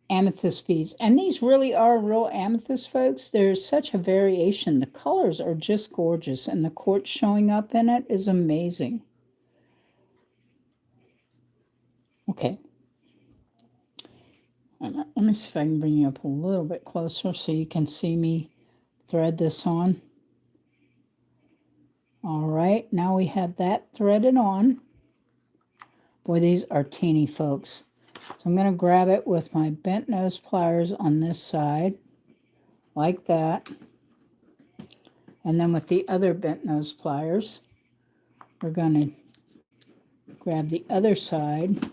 amethyst beads. And these really are real amethyst, folks. There's such a variation. The colors are just gorgeous. And the quartz showing up in it is amazing. Okay. Let me see if I can bring you up a little bit closer so you can see me thread this on. All right, now we have that threaded on. Boy, these are teeny, folks. So I'm going to grab it with my bent nose pliers on this side, like that. And then with the other bent nose pliers, we're going to grab the other side.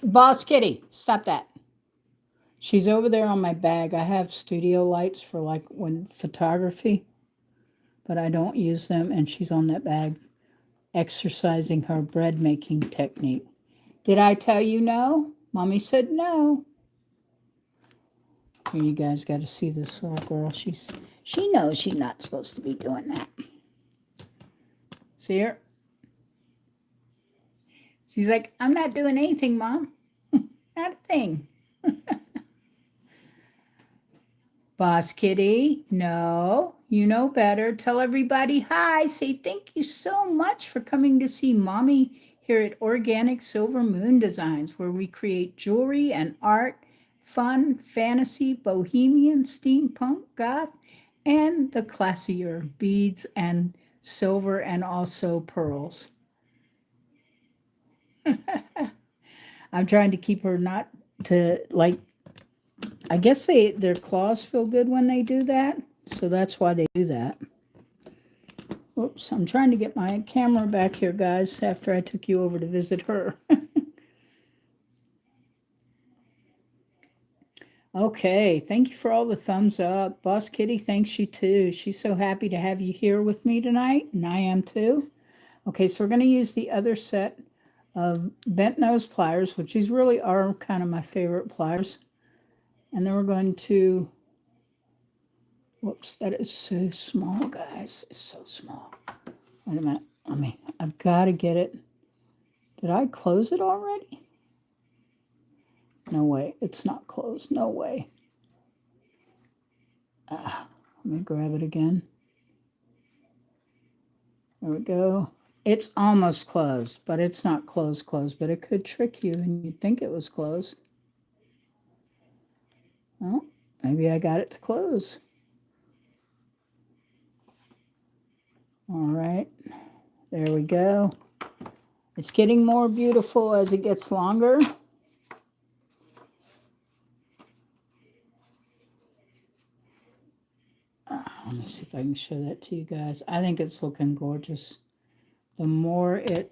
Boss Kitty, stop that. She's over there on my bag. I have studio lights for like when photography, but I don't use them. And she's on that bag exercising her bread making technique. Did I tell you no? Mommy said no. Here, you guys got to see this little girl. She knows she's not supposed to be doing that. See her? She's like, I'm not doing anything, Mom. Not a thing. Boss Kitty, no, you know better. Tell everybody hi. Say thank you so much for coming to see Mommy here at Organic Silver Moon Designs, where we create jewelry and art, fun, fantasy, bohemian, steampunk, goth, and the classier beads and silver and also pearls. I'm trying to keep her not to, like, I guess their claws feel good when they do that, so that's why they do that. Oops, I'm trying to get my camera back here, guys, after I took you over to visit her. Okay, thank you for all the thumbs up. Boss Kitty thanks you too. She's so happy to have you here with me tonight, and I am too. Okay, so we're going to use the other set of bent nose pliers, which these really are kind of my favorite pliers. And then we're going to, whoops, that is so small, guys. It's so small. Wait a minute. I've got to get it. Did I close it already? No way. It's not closed. No way. Let me grab it again. There we go. It's almost closed, but it's not closed, but it could trick you and you'd think it was closed. Well, maybe I got it to close. All right, there we go. It's getting more beautiful as it gets longer. Let me see if I can show that to you guys. I think it's looking gorgeous. The more it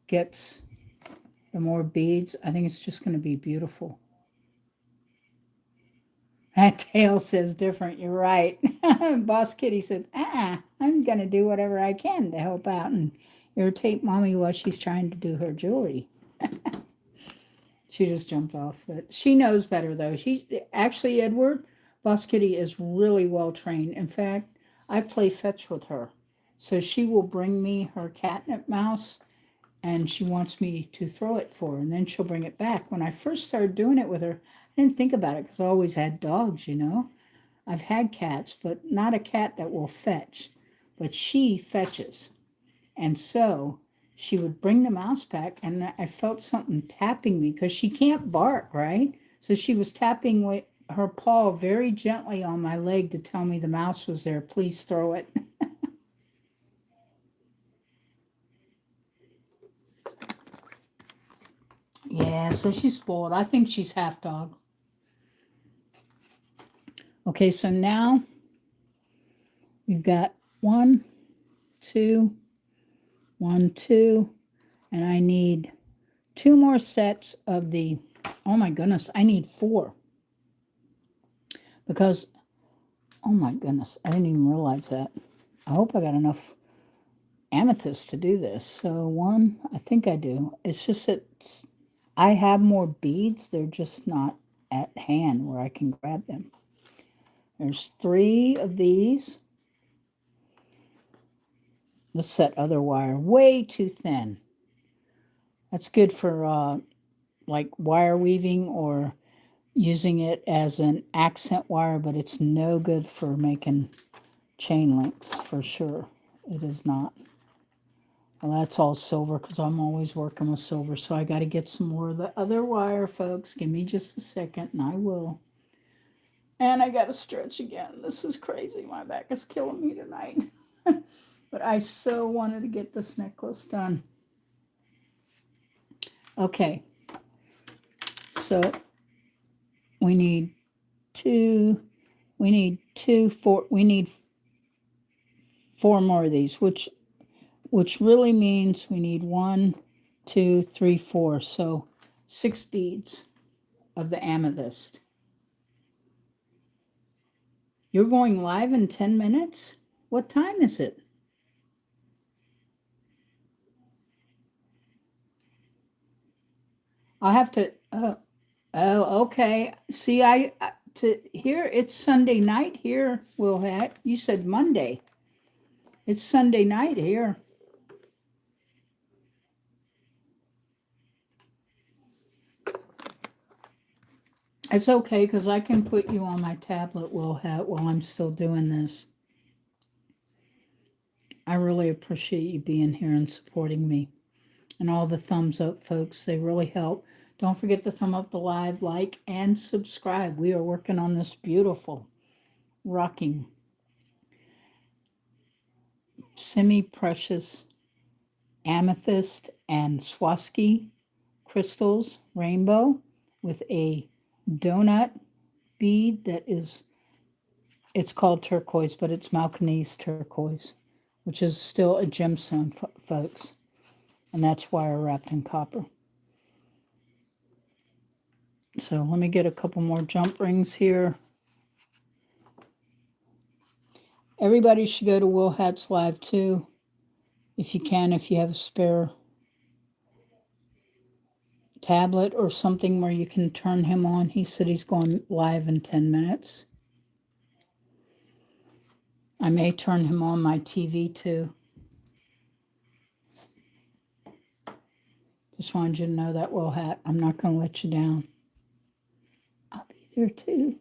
gets, the more beads, I think it's just going to be beautiful. That tail says different. You're right. Boss Kitty says, I'm going to do whatever I can to help out and irritate Mommy while she's trying to do her jewelry. She just jumped off. But she knows better, though. Actually, Edward, Boss Kitty is really well trained. In fact, I play fetch with her. So she will bring me her catnip mouse, and she wants me to throw it for her, and then she'll bring it back. When I first started doing it with her, I didn't think about it because I always had dogs, you know. I've had cats, but not a cat that will fetch. But she fetches. And so she would bring the mouse back, and I felt something tapping me because she can't bark, right? So she was tapping with her paw very gently on my leg to tell me the mouse was there. Please throw it. Yeah, so she's spoiled. I think she's half dog. Okay, so now we've got 1, 2, 1, 2, And I need 2 more sets of the, oh my goodness, I need 4. Because, oh my goodness, I didn't even realize that. I hope I got enough amethyst to do this. So 1, I think I do. It's just that I have more beads. They're just not at hand where I can grab them. There's 3 of these. Let's set other wire way too thin. That's good for like wire weaving or using it as an accent wire, but it's no good for making chain links for sure. It is not. Well, that's all silver because I'm always working with silver, so I got to get some more of the other wire, folks. Give me just a second, and I will. And I got to stretch again. This is crazy. My back is killing me tonight. But I so wanted to get this necklace done. Okay. So we need 2. We need 4. We need 4 more of these, which really means we need 1, 2, 3, 4. So 6 beads of the amethyst. You're going live in 10 minutes? What time is it? I'll have to, oh, okay. See, to here, it's Sunday night here, Will Hat. You said Monday. It's Sunday night here. It's okay, because I can put you on my tablet, Will Hat, while I'm still doing this. I really appreciate you being here and supporting me. And all the thumbs up, folks. They really help. Don't forget to thumb up the live, like, and subscribe. We are working on this beautiful, rocking, semi-precious amethyst and Swarovski crystals rainbow with a donut bead that is, it's called turquoise, but it's Malcanese turquoise, which is still a gemstone, folks. And that's wire wrapped in copper. So let me get a couple more jump rings here. Everybody should go to Will Hat's live too, if you can, if you have a spare tablet or something where you can turn him on. He said he's going live in 10 minutes. I may turn him on my TV too. Just wanted you to know that, Will Hat. I'm not going to let you down. I'll be there too.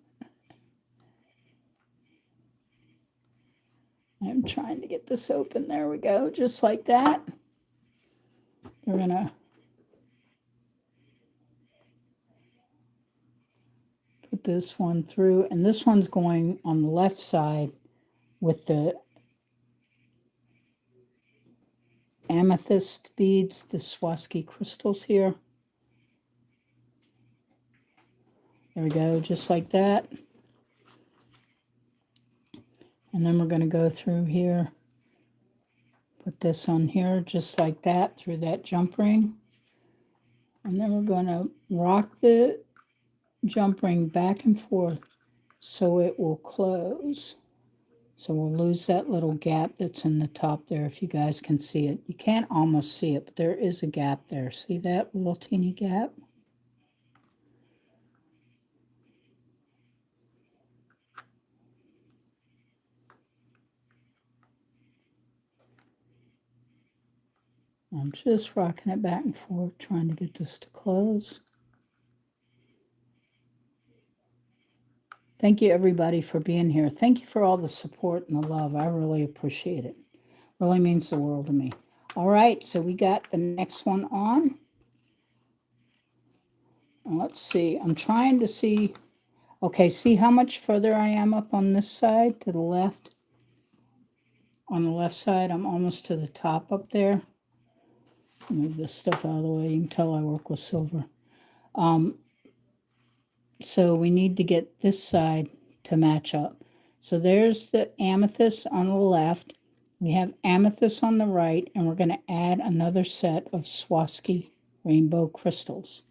I'm trying to get this open. There we go. Just like that. We're going to put this one through. And this one's going on the left side with the amethyst beads, the Swarovski crystals here. There we go, just like that. And then we're going to go through here, put this on here just like that through that jump ring. And then we're going to rock the jump ring back and forth so it will close. So we'll lose that little gap that's in the top there, if you guys can see it. You can't almost see it, but there is a gap there. See that little teeny gap? I'm just rocking it back and forth, trying to get this to close. Thank you, everybody, for being here. Thank you for all the support and the love. I really appreciate it. Really means the world to me. All right, so we got the next one on. And let's see. I'm trying to see. Okay, see how much further I am up on this side to the left? On the left side, I'm almost to the top up there. Move this stuff out of the way. You can tell I work with silver. So we need to get this side to match up. So there's the amethyst on the left, We have amethyst on the right, and we're going to add another set of Swarovski rainbow crystals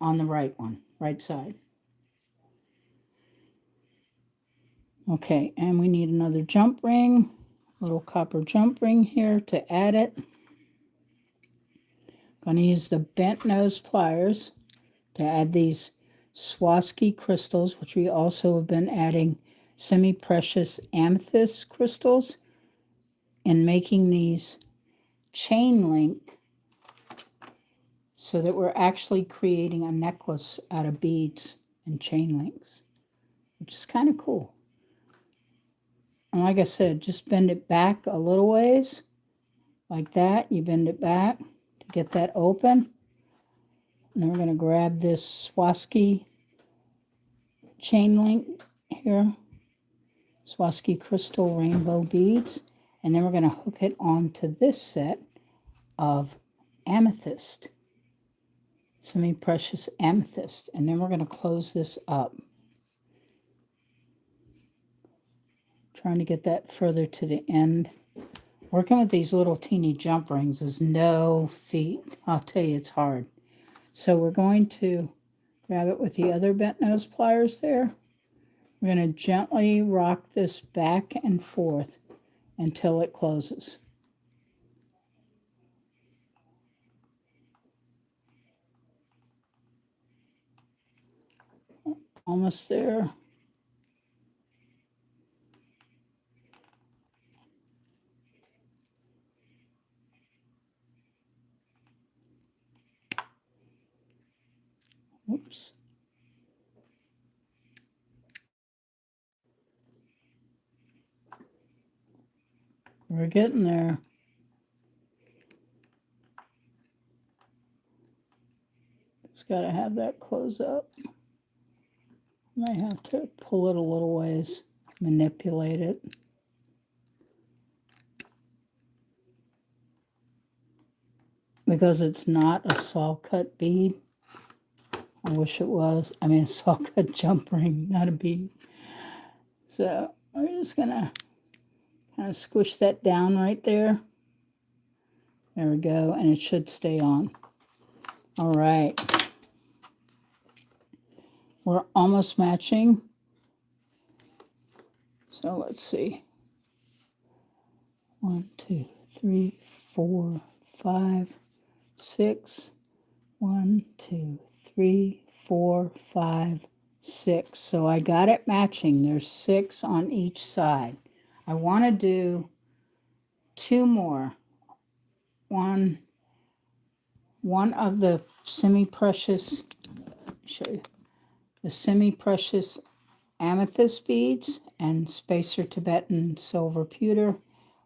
on the right one, right side. Okay, and we need another jump ring, little copper jump ring here to add it. I'm going to use the bent nose pliers to add these Swarovski crystals, which we also have been adding semi-precious amethyst crystals, and making these chain link so that we're actually creating a necklace out of beads and chain links, which is kind of cool. And like I said, just bend it back a little ways, like that. You bend it back to get that open. And then we're going to grab this Swarovski chain link here, Swarovski crystal rainbow beads, and then we're going to hook it onto this set of amethyst, semi-precious amethyst, and then we're going to close this up. Trying to get that further to the end. Working with these little teeny jump rings is no feat. I'll tell you, it's hard. So we're going to grab it with the other bent nose pliers there. We're going to gently rock this back and forth until it closes. Almost there. Oops. We're getting there. Just got to have that close up. Might have to pull it a little ways, manipulate it. Because it's not a saw cut bead. I wish it was. I mean, a saw cut jump ring, not a bead. So we're just going to kind of squish that down right there. There we go, and it should stay on. All right. We're almost matching. So let's see. 1, 2, 3, 4, 5, 6. 1, 2, 3, 4, 5, 6. So I got it matching. There's 6 on each side. I want to do 2 more. One of the semi-precious, show you, the semi-precious amethyst beads and spacer Tibetan silver pewter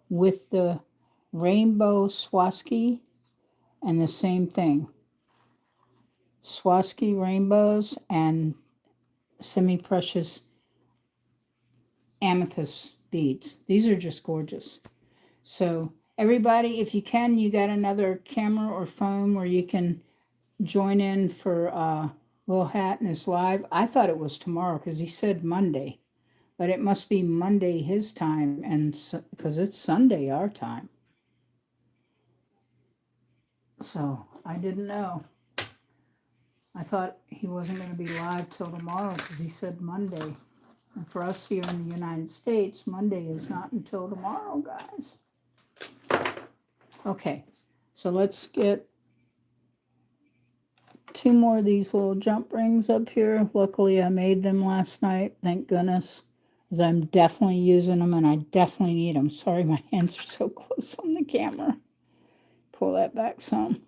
with the rainbow Swarovski, and the same thing. Swarovski rainbows and semi-precious amethyst beads. These are just gorgeous. So everybody, if you can, you got another camera or phone where you can join in for Will Hatton's live. I thought it was tomorrow because he said Monday, but it must be Monday his time, and because it's Sunday our time. So I didn't know. I thought he wasn't going to be live till tomorrow because he said Monday. And for us here in the United States, Monday is not until tomorrow, guys. Okay, so let's get 2 more of these little jump rings up here. Luckily, I made them last night, thank goodness, because I'm definitely using them and I definitely need them. Sorry, my hands are so close on the camera. Pull that back some.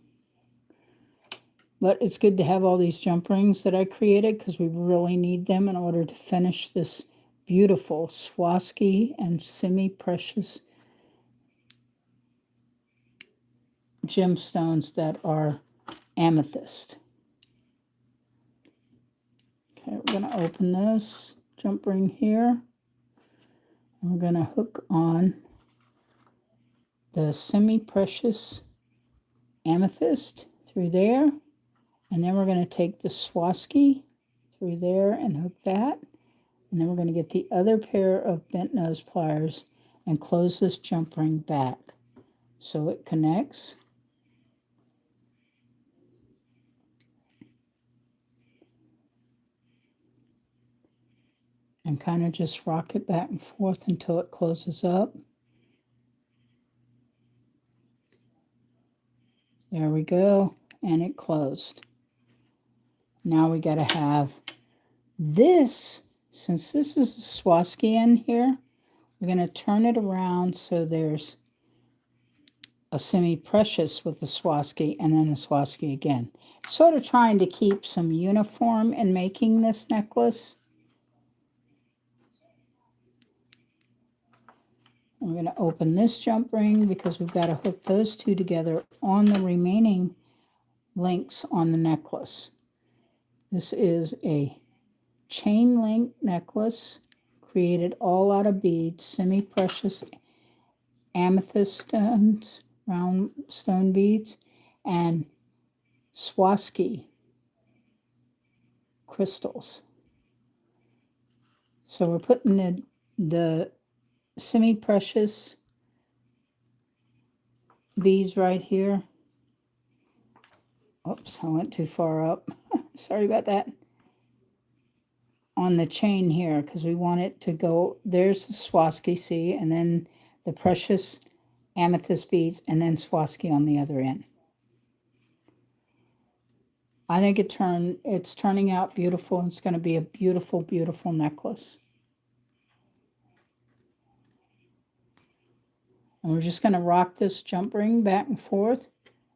But it's good to have all these jump rings that I created because we really need them in order to finish this beautiful Swarovski and semi-precious gemstones that are amethyst. Okay, we're going to open this jump ring here. And we're going to hook on the semi-precious amethyst through there. And then we're going to take the Swarovski through there and hook that. And then we're going to get the other pair of bent nose pliers and close this jump ring back so it connects. And kind of just rock it back and forth until it closes up. There we go, and it closed. Now we got to have this, since this is a Swarovski in here, we're going to turn it around so there's a semi-precious with the Swarovski and then a Swarovski again. Sort of trying to keep some uniform in making this necklace. I'm going to open this jump ring because we've got to hook those two together on the remaining links on the necklace. This is a chain link necklace created all out of beads, semi-precious amethyst stones, round stone beads, and Swarovski crystals. So we're putting the semi-precious beads right here. Oops, I went too far up. Sorry about that. On the chain here, because we want it to go, there's the Swarovski, see, and then the precious amethyst beads, and then Swarovski on the other end. I think it's turning out beautiful. It's going to be a beautiful, beautiful necklace. And we're just going to rock this jump ring back and forth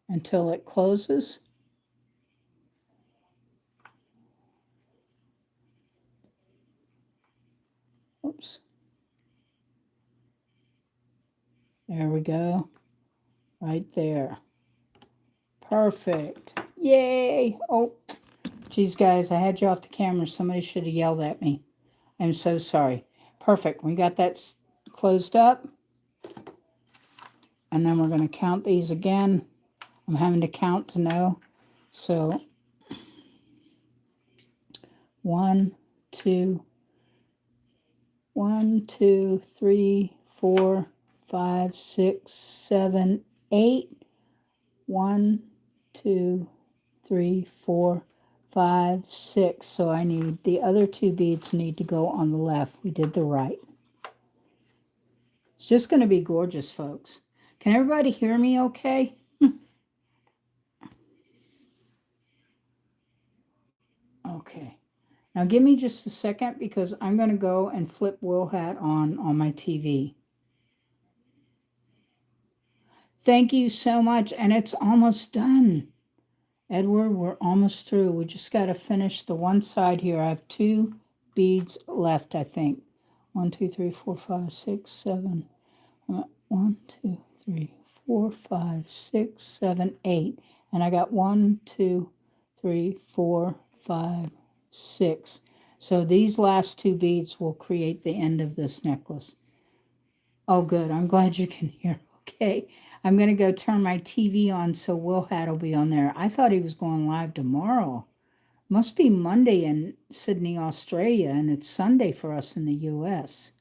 until it closes. Oops. There we go. Right there. Perfect. Yay. Oh, geez, guys, I had you off the camera. Somebody should have yelled at me. I'm so sorry. Perfect. We got that closed up. And then we're going to count these again. I'm having to count to know. So 1, 2, 1, 2, 3, 4, 5, 6, 7, 8. 1, 2, 3, 4, 5, 6. So I need the other two beads need to go on the left. We did the right. It's just going to be gorgeous, folks. Can everybody hear me okay? Okay. Now give me just a second because I'm going to go and flip Will Hat on my TV. Thank you so much. And it's almost done. Edward, we're almost through. We just got to finish the one side here. I have 2 beads left, I think. 1, 2, 3, 4, 5, 6, 7. 1, 2, 3, 4, 5, 6, 7, 8. And I got 1, 2, 3, 4, 5, 6. So these last 2 beads will create the end of this necklace. Oh, good. I'm glad you can hear. Okay. I'm going to go turn my TV on so Will Hat will be on there. I thought he was going live tomorrow. Must be Monday in Sydney, Australia, and it's Sunday for us in the U.S.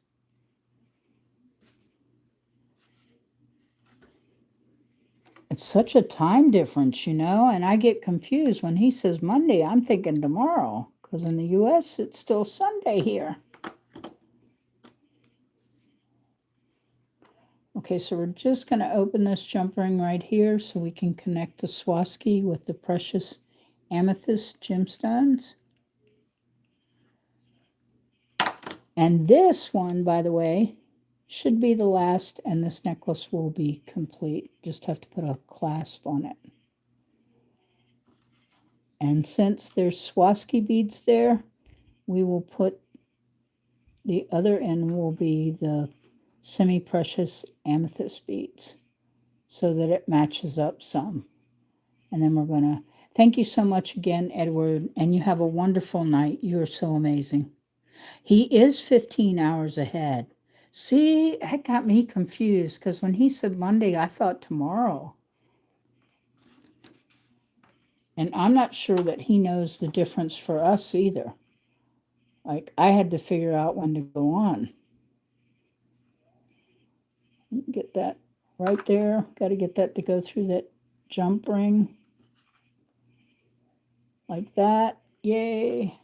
It's such a time difference, you know, and I get confused when he says Monday. I'm thinking tomorrow, because in the U.S. it's still Sunday here. Okay, so we're just going to open this jump ring right here so we can connect the Swarovski with the precious amethyst gemstones. And this one, by the way, should be the last, and this necklace will be complete. Just have to put a clasp on it. And since there's Swarovski beads there, we will put the other end will be the semi-precious amethyst beads so that it matches up some. And then we're going to thank you so much again, Edward, and you have a wonderful night. You are so amazing. He is 15 hours ahead. See, that got me confused because when he said Monday, I thought tomorrow. And I'm not sure that he knows the difference for us either. Like, I had to figure out when to go on. Get that right there. Got to get that to go through that jump ring. Like that. Yay.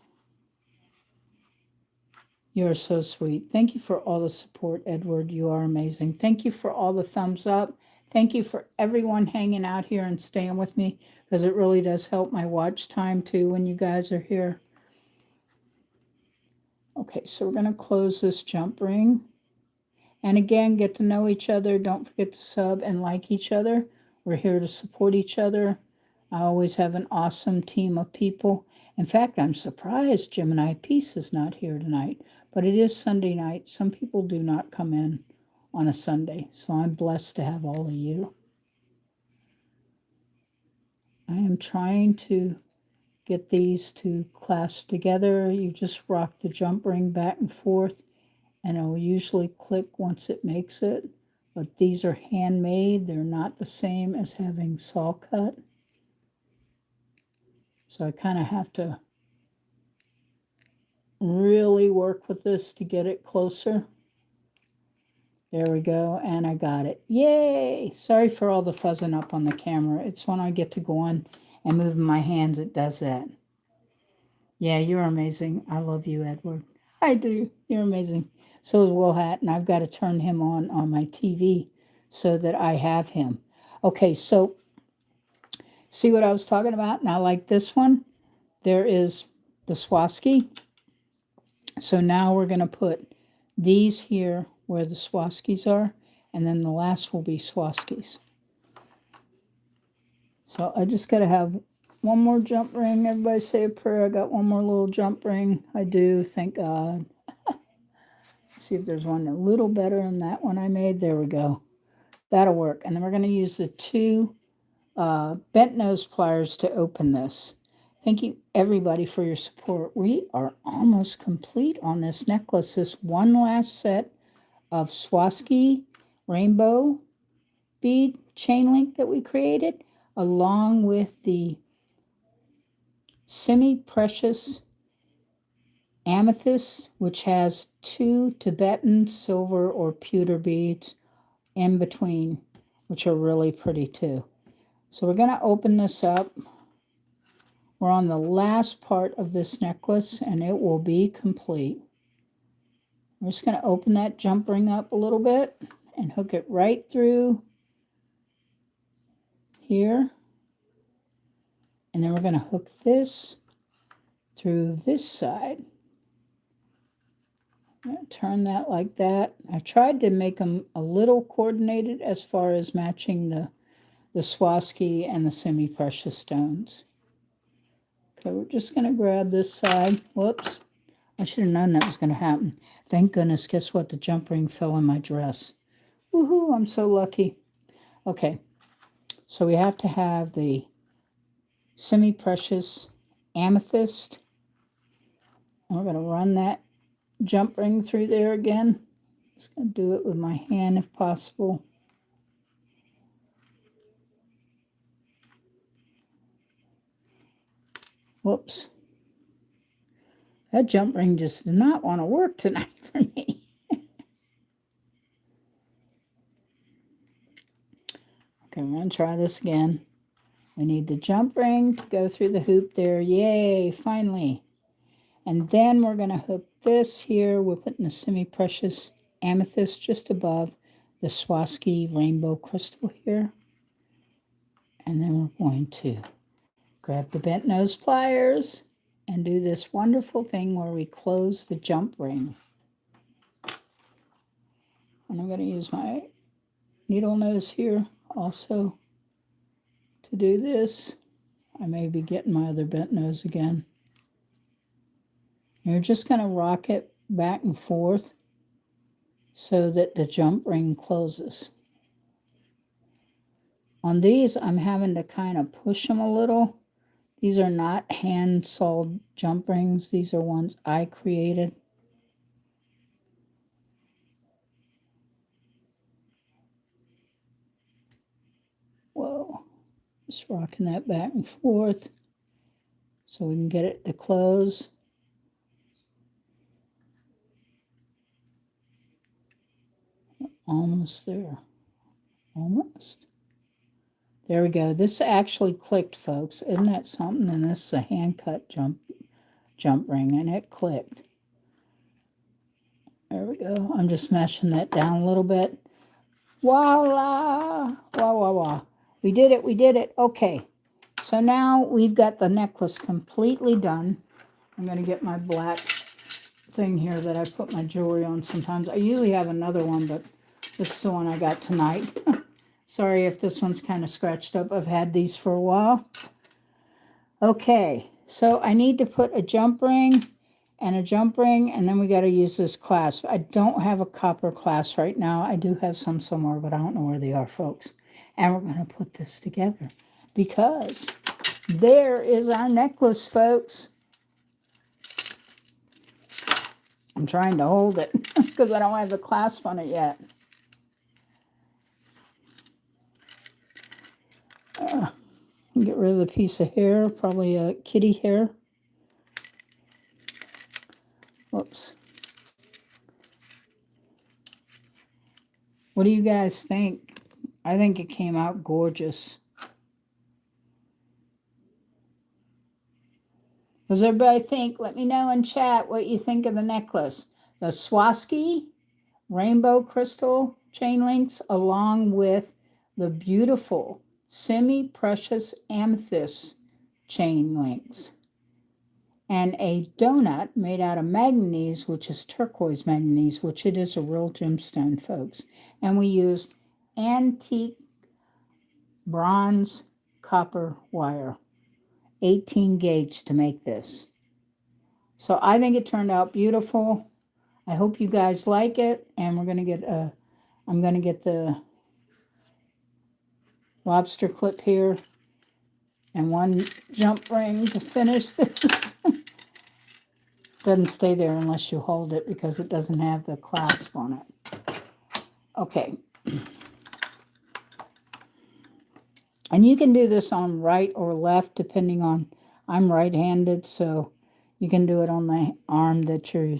You're so sweet. Thank you for all the support, Edward. You are amazing. Thank you for all the thumbs up. Thank you for everyone hanging out here and staying with me, because it really does help my watch time too when you guys are here. Okay, so we're going to close this jump ring. And again, get to know each other. Don't forget to sub and like each other. We're here to support each other. I always have an awesome team of people. In fact, I'm surprised Gemini Peace is not here tonight. But it is Sunday night. Some people do not come in on a Sunday. So I'm blessed to have all of you. I am trying to get these to clasp together. You just rock the jump ring back and forth, and it'll usually click once it makes it. But these are handmade. They're not the same as having saw cut. So I kind of have to really work with this to get it closer. There we go, and I got it. Yay! Sorry for all the fuzzing up on the camera. It's when I get to go on and moving my hands, it does that. Yeah, you're amazing. I love you, Edward. I do. You're amazing. So is Will Hat, and I've got to turn him on my TV so that I have him. Okay, so see what I was talking about? Now, like this one, there is the Swarovski. So now we're going to put these here where the Swarovskis are, and then the last will be Swarovskis. So I just got to have one more jump ring. Everybody say a prayer. I got one more little jump ring. I do, thank God. See if there's one a little better than that one I made. There we go. That'll work. And then we're going to use the two bent nose pliers to open this. Thank you, everybody, for your support. We are almost complete on this necklace. This one last set of Swarovski rainbow bead chain link that we created, along with the semi-precious amethyst, which has two Tibetan silver or pewter beads in between, which are really pretty too. So we're going to open this up. We're on the last part of this necklace, and it will be complete. We're just going to open that jump ring up a little bit and hook it right through here. And then we're going to hook this through this side. I'm going to turn that like that. I tried to make them a little coordinated as far as matching the Swarovski and the semi-precious stones. Okay, we're just going to grab this side. Whoops. I should have known that was going to happen. Thank goodness. Guess what? The jump ring fell in my dress. Woohoo, I'm so lucky. Okay, so we have to have the semi-precious amethyst. And we're going to run that jump ring through there again. Just going to do it with my hand if possible. Whoops. That jump ring just did not want to work tonight for me. Okay, we're going to try this again. We need the jump ring to go through the hoop there. Yay, finally. And then we're going to hook this here. We're putting the semi-precious amethyst just above the Swarovski rainbow crystal here. And then we're going to grab the bent nose pliers and do this wonderful thing where we close the jump ring. And I'm going to use my needle nose here also to do this. I may be getting my other bent nose again. You're just going to rock it back and forth so that the jump ring closes. On these, I'm having to kind of push them a little. These are not hand-sawed jump rings. These are ones I created. Whoa. Just rocking that back and forth so we can get it to close. almost there. Almost. There we go. This actually clicked, folks. Isn't that something? And this is a hand-cut jump ring, and it clicked. There we go. I'm just meshing that down a little bit. Voila! Wah, wah, wah. We did it. We did it. Okay. So now we've got the necklace completely done. I'm going to get my black thing here that I put my jewelry on sometimes. I usually have another one, but this is the one I got tonight. Sorry if this one's kind of scratched up. I've had these for a while. Okay, so I need to put a jump ring and a jump ring, and then we got to use this clasp. I don't have a copper clasp right now. I do have some somewhere, but I don't know where they are, folks. And we're going to put this together because there is our necklace, folks. I'm trying to hold it because I don't have the clasp on it yet. Get rid of the piece of hair, probably a kitty hair. Whoops. What do you guys think? I think it came out gorgeous. What does everybody think? Let me know in chat what you think of the necklace. The Swarovski rainbow crystal chain links along with the beautiful semi-precious amethyst chain links. And a donut made out of manganese, which is turquoise manganese, which it is a real gemstone, folks. And we used antique bronze copper wire, 18 gauge to make this. So I think it turned out beautiful. I hope you guys like it. And we're going to get I'm going to get the lobster clip here and one jump ring to finish this. Doesn't stay there unless you hold it because it doesn't have the clasp on it. Okay. And you can do this on right or left depending on, I'm right-handed, so you can do it on the arm that your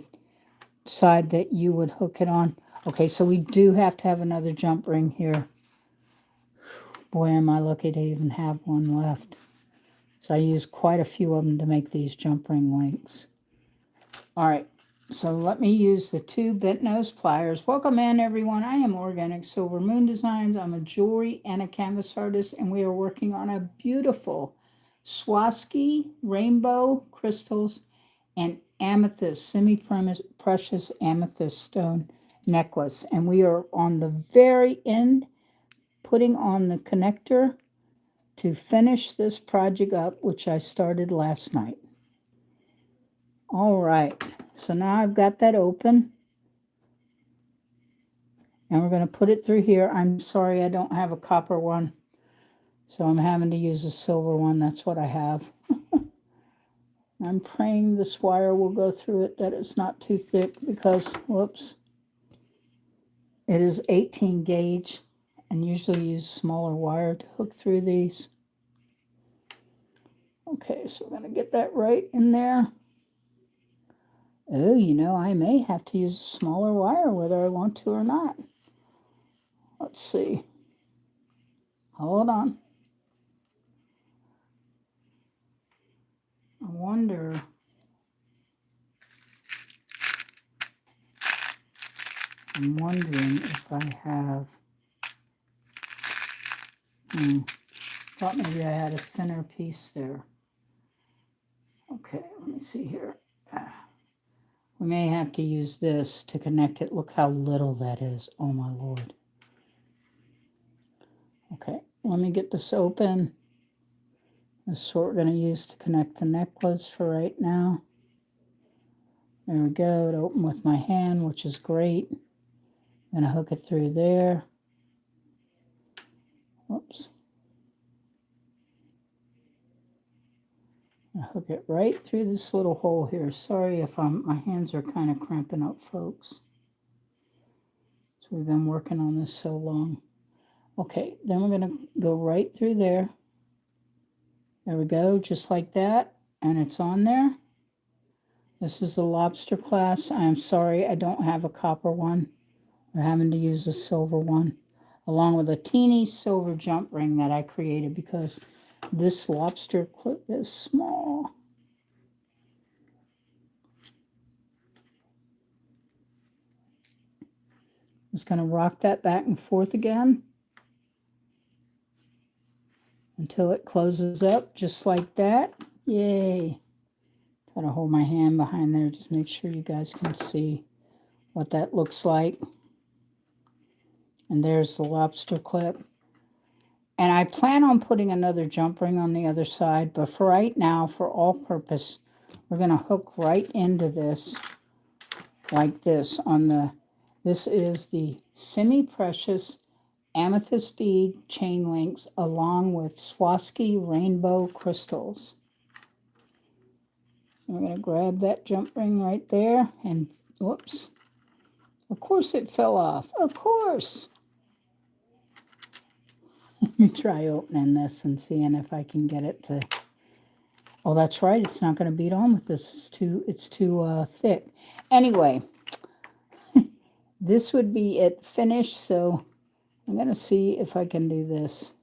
side that you would hook it on. Okay, so we do have to have another jump ring here. Boy, am I lucky to even have one left. So I used quite a few of them to make these jump ring links. All right, so let me use the two bent nose pliers. Welcome in, everyone. I am Organic Silver Moon Designs. I'm a jewelry and a canvas artist, and we are working on a beautiful Swarovski rainbow crystals and amethyst, semi-precious amethyst stone necklace. And we are on the very end, putting on the connector to finish this project up, which I started last night. All right, so now I've got that open. And we're going to put it through here. I'm sorry I don't have a copper one, so I'm having to use a silver one. That's what I have. I'm praying this wire will go through it, that it's not too thick because, whoops, it is 18 gauge and usually use smaller wire to hook through these. Okay, so we're going to get that right in there. Oh, you know, I may have to use a smaller wire whether I want to or not. Let's see. Hold on. I'm wondering if I have, thought maybe I had a thinner piece there. Okay, let me see here. We may have to use this to connect it. Look how little that is. Oh my Lord. Okay, let me get this open. This is what we're going to use to connect the necklace for right now. There we go. It opened with my hand, which is great. I'm going to hook it through there. Whoops. I hook it right through this little hole here. Sorry if my hands are kind of cramping up, folks. So we've been working on this so long. Okay, then we're going to go right through there. There we go, just like that. And it's on there. This is the lobster class. I'm sorry I don't have a copper one. I'm having to use a silver one, along with a teeny silver jump ring that I created because this lobster clip is small. Just going to rock that back and forth again until it closes up just like that. Yay. Try to hold my hand behind there, just make sure you guys can see what that looks like. And there's the lobster clip. And I plan on putting another jump ring on the other side, but for right now, for all purpose, we're going to hook right into this like this on the, this is the semi-precious amethyst bead chain links along with Swarovski rainbow crystals. We're going to grab that jump ring right there and, whoops, of course it fell off, of course. Let me try opening this and seeing if I can get it to, oh, that's right, it's not going to bead on with this, it's too thick. Anyway, this would be it finished, so I'm going to see if I can do this.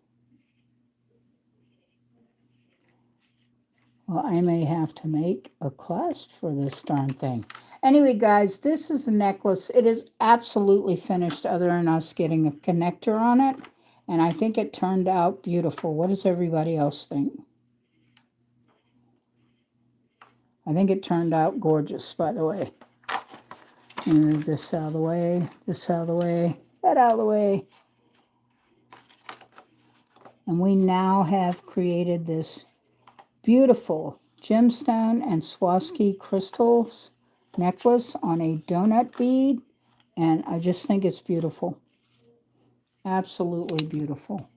Well, I may have to make a clasp for this darn thing. Anyway, guys, this is a necklace. It is absolutely finished other than us getting a connector on it. And I think it turned out beautiful. What does everybody else think? I think it turned out gorgeous, by the way. Move this out of the way, this out of the way, that out of the way. And we now have created this beautiful gemstone and Swarovski crystals necklace on a donut bead. And I just think it's beautiful. Absolutely beautiful.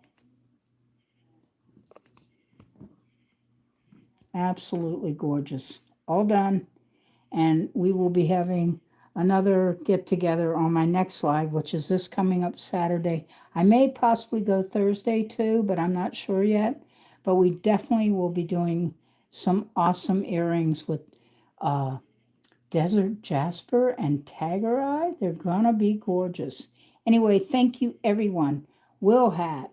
Absolutely gorgeous. All done. And we will be having another get-together on my next live, which is this coming up Saturday. I may possibly go Thursday too, but I'm not sure yet. But we definitely will be doing some awesome earrings with desert jasper and tiger eye. They're gonna be gorgeous. Anyway, thank you everyone. Will Hat,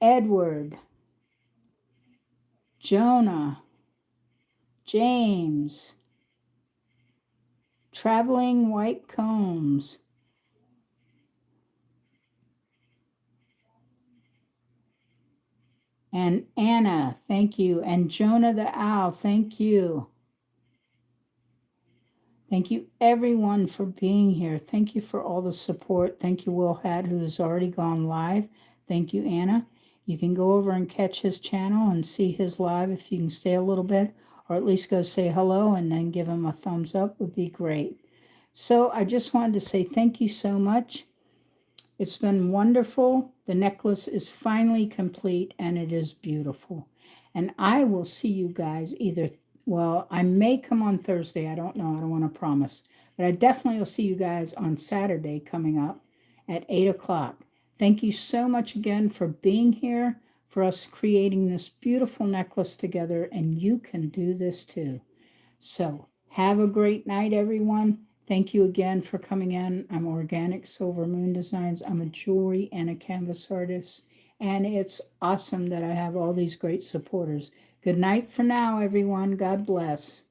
Edward, Jonah, James, Traveling White Combs, and Anna, thank you, and Jonah the Owl, thank you. Thank you everyone for being here. Thank you for all the support. Thank you, Will Hat, who has already gone live. Thank you, Anna. You can go over and catch his channel and see his live if you can stay a little bit, or at least go say hello and then give him a thumbs up would be great. So I just wanted to say thank you so much. It's been wonderful. The necklace is finally complete and it is beautiful. And I will see you guys either, well, I may come on Thursday. I don't know. I don't want to promise. But I definitely will see you guys on Saturday coming up at 8 o'clock. Thank you so much again for being here, for us creating this beautiful necklace together, and you can do this too. So have a great night, everyone. Thank you again for coming in. I'm Organic Silver Moon Designs. I'm a jewelry and a canvas artist, and it's awesome that I have all these great supporters. Good night for now, everyone. God bless.